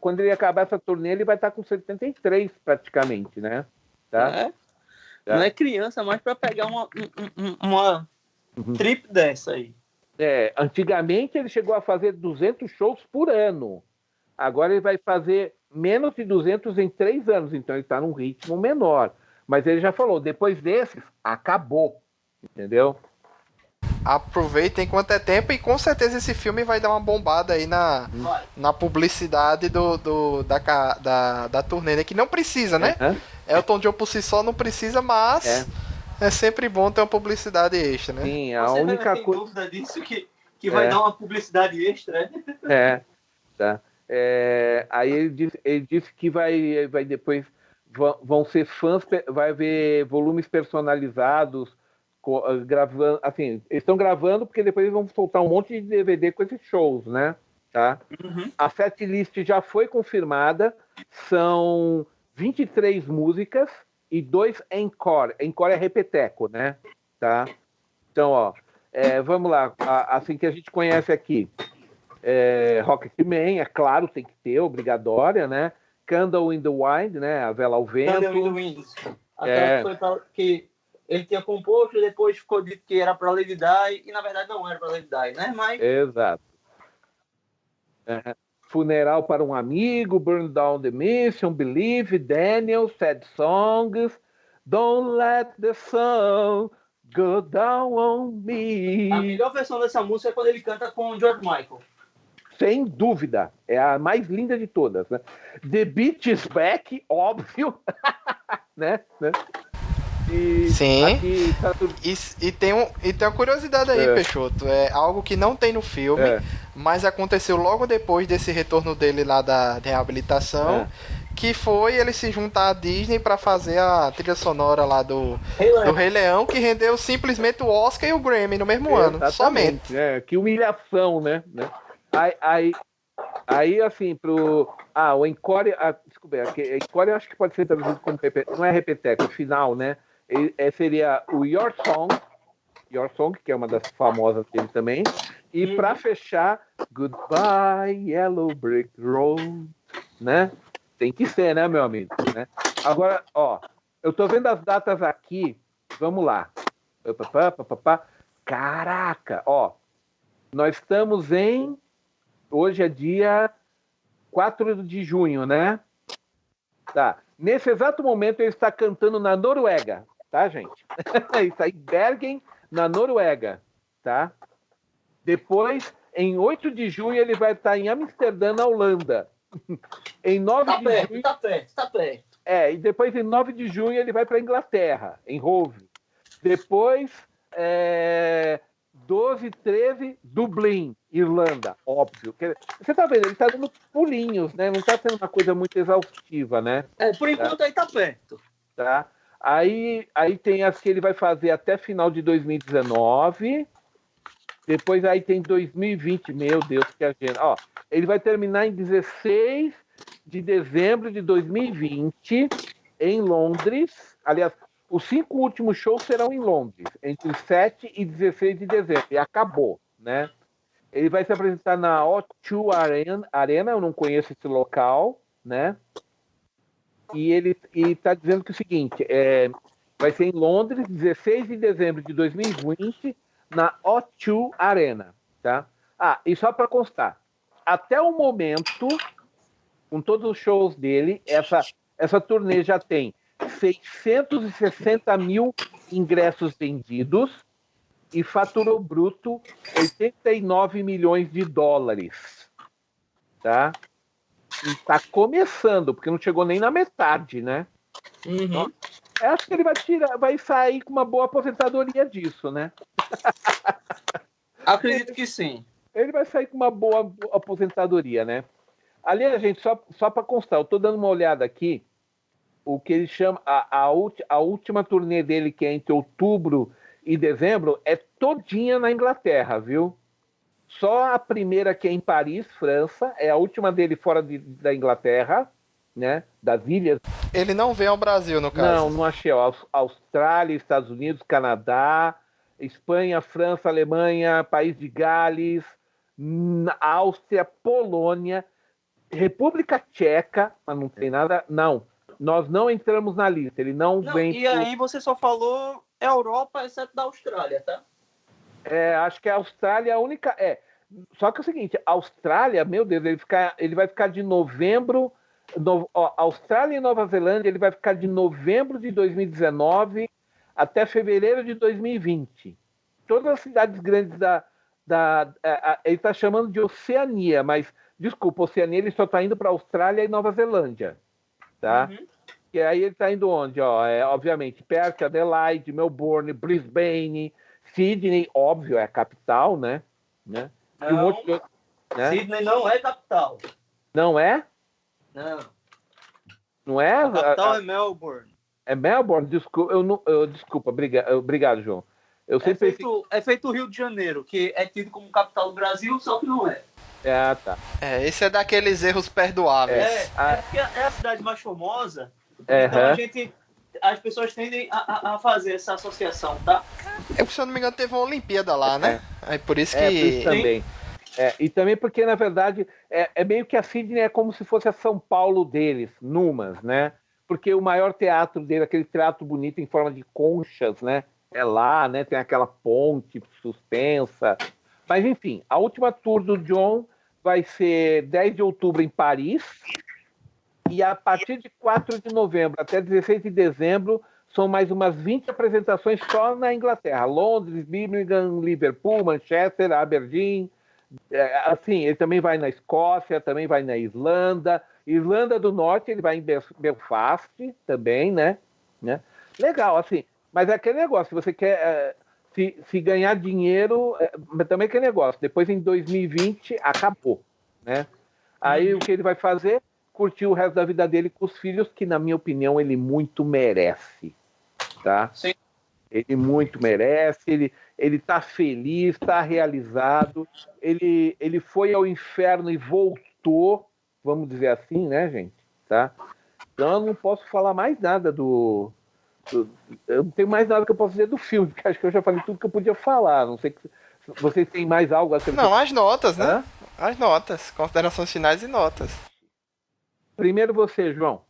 Quando ele acabar essa turnê, ele vai estar com 73 praticamente, né? Tá? Não é criança, mas para pegar uma trip dessa aí. Antigamente ele chegou a fazer 200 shows por ano. Agora ele vai fazer menos de 200 em 3 anos, então ele está num ritmo menor. Mas ele já falou, depois desses, acabou. Entendeu? Aproveitem enquanto é tempo e com certeza esse filme vai dar uma bombada aí na publicidade da turnê, né? Que não precisa, né? Elton John por si só não precisa, mas é sempre bom ter uma publicidade extra, né? Sim, Você única coisa... dúvida disso que vai dar uma publicidade extra, né? Tá. Aí ele disse que vai depois vão ser fãs, vai haver volumes personalizados gravando, assim, eles estão gravando porque depois eles vão soltar um monte de DVD com esses shows, né? Tá? A setlist já foi confirmada, são 23 músicas e 2 encore. Encore é repeteco, né? Tá? Então, vamos lá, assim que a gente conhece aqui, Rocketman, é claro, tem que ter, obrigatória, né? Candle in the Wind, né? A vela ao vento. Candle in the Wind. Até que ele tinha composto e depois ficou dito que era para Lady Di, e na verdade não era para Lady Di, né? Mas... Exato. Funeral para um amigo, Burn Down the Mission, Believe, Daniel, Sad Songs, Don't Let the Sun Go Down on Me. A melhor versão dessa música é quando ele canta com o George Michael. Sem dúvida, é a mais linda de todas, né? The Beat is Back, óbvio, né? Sim. Aqui tá tudo... e tem uma curiosidade aí, Peixoto. É algo que não tem no filme, mas aconteceu logo depois desse retorno dele lá da reabilitação, que foi ele se juntar à Disney para fazer a trilha sonora lá do Rei Leão, que rendeu simplesmente o Oscar e o Grammy no mesmo ano, somente. Que humilhação, né? Aí assim, o Encore... desculpa, Encore eu acho que pode ser traduzido como... Não é repeteco, é final, né? Seria o Your Song, Your Song, que é uma das famosas dele também. E para fechar, Goodbye Yellow Brick Road, né? Tem que ser, né, meu amigo? Né? Agora, ó, eu tô vendo as datas aqui. Vamos lá. Caraca, ó. Nós estamos em... Hoje é dia 4 de junho, né? Tá. Nesse exato momento ele está cantando na Noruega, tá, gente? Ele está em Bergen, na Noruega, tá? Depois, em 8 de junho, ele vai estar em Amsterdã, na Holanda. Em 9 de junho... Tá perto. E depois, em 9 de junho, ele vai para a Inglaterra, em Hove. Depois, 12, 13, Dublin, Irlanda, óbvio. Você tá vendo, ele tá dando pulinhos, né? Não tá sendo uma coisa muito exaustiva, né? Por enquanto aí tá perto. Tá? Aí tem as que ele vai fazer até final de 2019. Depois aí tem 2020, meu Deus, que agenda. Ó, ele vai terminar em 16 de dezembro de 2020 em Londres. Aliás, os 5 últimos shows serão em Londres, entre 7 e 16 de dezembro. E acabou, né? Ele vai se apresentar na O2 Arena, eu não conheço esse local, né? E ele está dizendo que é o seguinte, vai ser em Londres, 16 de dezembro de 2020, na O2 Arena, tá? E só para constar, até o momento, com todos os shows dele, essa turnê já tem 660 mil ingressos vendidos e faturou bruto 89 milhões de dólares, tá? E tá começando, porque não chegou nem na metade, né? Então, acho que ele vai sair com uma boa aposentadoria disso, né? Acredito que sim. Ele vai sair com uma boa aposentadoria, né? Ali, gente, só para constar, eu tô dando uma olhada aqui, o que ele chama, a última turnê dele, que é entre outubro e dezembro, é todinha na Inglaterra, viu? Só a primeira, que é em Paris, França, é a última dele fora da Inglaterra, né? Das ilhas. Ele não vem ao Brasil, no caso. Não achei. Austrália, Estados Unidos, Canadá, Espanha, França, Alemanha, País de Gales, Áustria, Polônia, República Tcheca, mas não tem nada. Não, nós não entramos na lista. Ele não vem. E aí você só falou Europa, exceto da Austrália, tá? Acho que a Austrália é a única. Só que é o seguinte, a Austrália, meu Deus, ele vai ficar de novembro. Austrália e Nova Zelândia, ele vai ficar de novembro de 2019 até fevereiro de 2020. Todas as cidades grandes ele está chamando de Oceania, mas, desculpa, Oceania ele só está indo para Austrália e Nova Zelândia, tá? E aí ele está indo onde? Obviamente, Perth, Adelaide, Melbourne, Brisbane, Sydney, óbvio, é a capital, né? Não, e um monte de outro, né? Sydney não é capital. Não é? Não é? A capital é Melbourne. É Melbourne? Desculpa, obrigado, João. Eu sempre é feito o Rio de Janeiro, que é tido como capital do Brasil, só que não é. Tá. Esse é daqueles erros perdoáveis. Porque é a cidade mais famosa, então as pessoas tendem a fazer essa associação, tá? Se eu não me engano, teve uma Olimpíada lá, né? Aí por isso que... Por isso também. E também porque, na verdade, é meio que a Sydney é como se fosse a São Paulo deles, Numas, né? Porque o maior teatro dele, aquele teatro bonito em forma de conchas, né? É lá, né? Tem aquela ponte suspensa. Mas, enfim, a última tour do John vai ser 10 de outubro em Paris. E a partir de 4 de novembro até 16 de dezembro, são mais umas 20 apresentações só na Inglaterra. Londres, Birmingham, Liverpool, Manchester, Aberdeen. Assim, ele também vai na Escócia, também vai na Irlanda do Norte, ele vai em Belfast também, né? Legal, assim, mas é aquele negócio, se você quer se ganhar dinheiro, também é aquele negócio, depois em 2020 acabou, né? Aí o que ele vai fazer? Curtir o resto da vida dele com os filhos, que na minha opinião ele muito merece, tá? Sim. Ele muito merece, ele tá feliz, tá realizado, ele foi ao inferno e voltou, vamos dizer assim, né, gente? Tá? Então eu não posso falar mais nada do Eu não tenho mais nada que eu possa dizer do filme, porque acho que eu já falei tudo que eu podia falar. Não sei se vocês têm mais algo a acrescentar. Não, as notas, né? Hã? As notas. Considerações finais e notas. Primeiro você, João.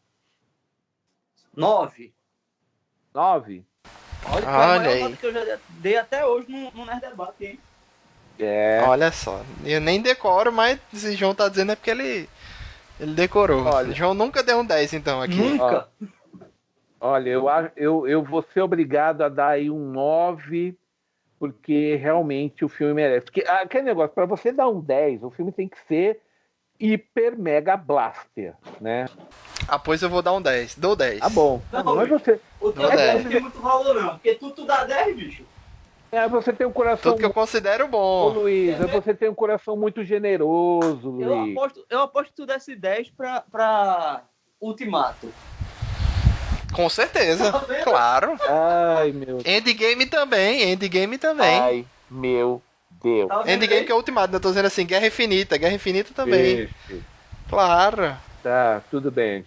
9. 9? Olha, foi a Olha maior aí. nota que eu já dei até hoje no Nerd Debate, hein? É. Olha só. Eu nem decoro, mas se João tá dizendo é porque ele decorou. Olha. João nunca deu um 10, então, aqui. Nunca. Olha, eu vou ser obrigado a dar aí um 9, porque realmente o filme merece. Porque aquele negócio, para você dar um 10, o filme tem que ser hiper mega blaster, né? Ah, pois eu vou dar um 10. Dou 10. Tá bom. Não, Mas você, O teu Não, 10 10. tem muito valor, não. Porque tu dá 10, bicho. você tem um coração. Tudo que eu considero Ô, bom. Luiz, você tem um coração muito generoso, Luiz. Eu aposto que tu desse 10 pra Ultimato. Com certeza. Tá vendo? Claro. Ai, meu Endgame também. Endgame também. Ai, meu Deus. Tá vendo Endgame aí? que é Ultimato, né? Eu tô dizendo assim, Guerra Infinita. Guerra Infinita também. Beijo. Claro. Tá, tudo bem.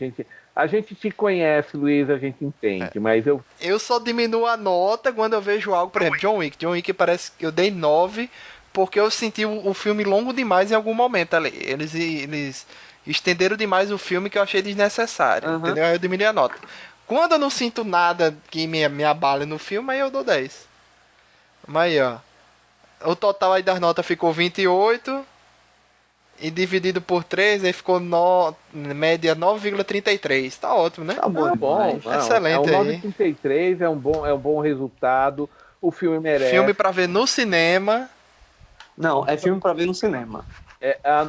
A gente te conhece, Luiz, a gente entende, mas eu. Eu só diminuo a nota quando eu vejo algo, por exemplo, John Wick. John Wick parece que eu dei 9 porque eu senti o filme longo demais em algum momento ali. Eles estenderam demais o filme que eu achei desnecessário, Aham. entendeu? Aí eu diminui a nota. Quando eu não sinto nada que me abale no filme, aí eu dou 10. Mas aí, ó. O total aí das notas ficou 28 e dividido por 3, aí ficou média 9,33. Tá ótimo, né? Tá bom, Tá bom, demais. não, Excelente é um aí. 9,33, é um bom resultado. O filme merece. Filme pra ver no cinema. Não, é filme pra ver no cinema.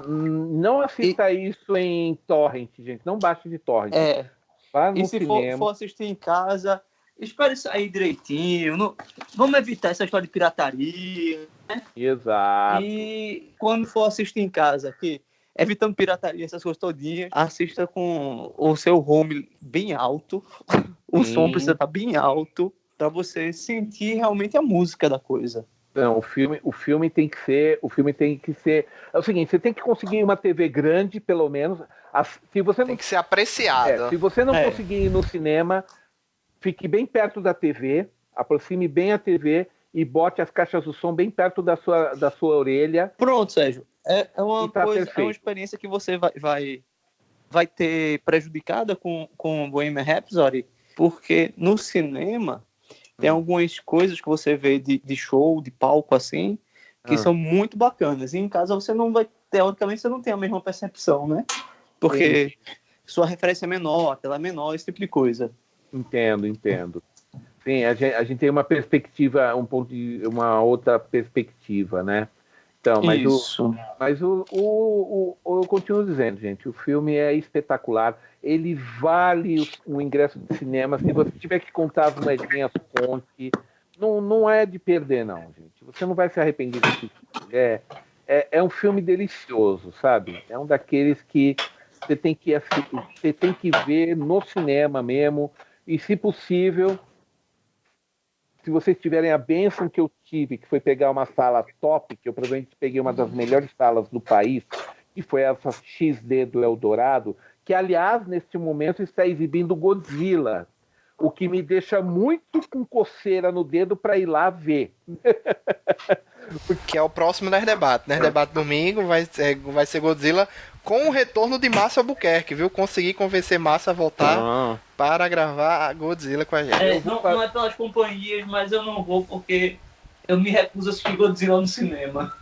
Não assista isso em torrent, gente. Não baixe de torrent. É. Vá no E se cinema. for assistir em casa, espere sair direitinho. Vamos evitar essa história de pirataria. Exato. E quando for assistir em casa, aqui, evitando pirataria, essas coisas todinhas, assista com o seu home bem alto. O Sim. som precisa estar bem alto para você sentir realmente a música da coisa. Não, o filme tem que ser. É o seguinte, você tem que conseguir uma TV grande, pelo menos. Se você não, Tem que ser apreciado. se você não É. conseguir ir no cinema, fique bem perto da TV, aproxime bem a TV e bote as caixas do som bem perto da sua orelha. Pronto, Sérgio. É uma E tá coisa, é perfeito. uma experiência que você vai ter prejudicada com Bohemian Rhapsody, porque no cinema tem algumas coisas que você vê de show, de palco assim, que são muito bacanas. E em casa você não vai, teoricamente, você não tem a mesma percepção, né? Porque sua referência é menor, a tela é menor, esse tipo de coisa. Entendo. Sim, a gente tem uma perspectiva, uma outra perspectiva, né? Então, Isso. eu continuo dizendo, gente, o filme é espetacular. Ele vale um ingresso de cinema. Se você tiver que contar as moedinhas, conte. Não é de perder, não, gente. Você não vai se arrepender desse filme. É um filme delicioso, sabe? É um daqueles que você tem que ver no cinema mesmo. E, se possível, se vocês tiverem a bênção que eu tive, que foi pegar uma sala top, que eu provavelmente peguei uma das melhores salas do país, que foi essa XD do Eldorado, que, aliás, neste momento está exibindo Godzilla, o que me deixa muito com coceira no dedo para ir lá ver. Que é o próximo Nerd Debate. Nerd Debate domingo vai ser Godzilla com o retorno de Márcio Albuquerque, viu? Consegui convencer Márcio a voltar para gravar Godzilla com a gente. Não é pelas companhias, mas eu não vou porque eu me recuso a assistir Godzilla no cinema.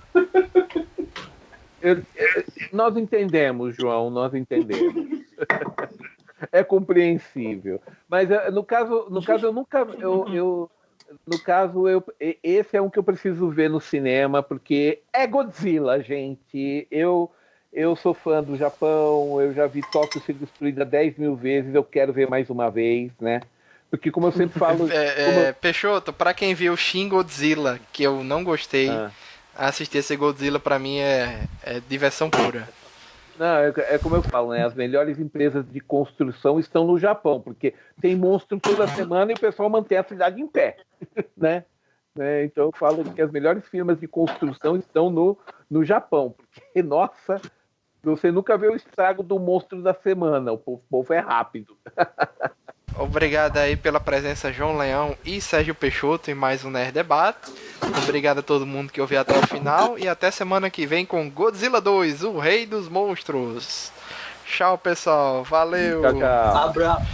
Nós entendemos, João, nós entendemos. É compreensível. Mas no caso eu nunca. Esse é um que eu preciso ver no cinema, porque é Godzilla, gente. Eu sou fã do Japão, eu já vi Tóquio ser destruída 10.000 vezes, eu quero ver mais uma vez, né? Porque, como eu sempre falo. Peixoto, pra quem viu Shin Godzilla, que eu não gostei, assistir esse Godzilla pra mim é diversão pura. Não, é como eu falo, né? As melhores empresas de construção estão no Japão, porque tem monstro toda semana e o pessoal mantém a cidade em pé, né? Então eu falo que as melhores firmas de construção estão no Japão, porque, nossa, você nunca vê o estrago do monstro da semana, o povo é rápido. Obrigado aí pela presença, João Leão e Sérgio Peixoto, em mais um Nerd Debate. Obrigado a todo mundo que ouviu até o final. E até semana que vem com Godzilla 2, o Rei dos Monstros. Tchau, pessoal. Valeu. Tchau, tchau. Abraço.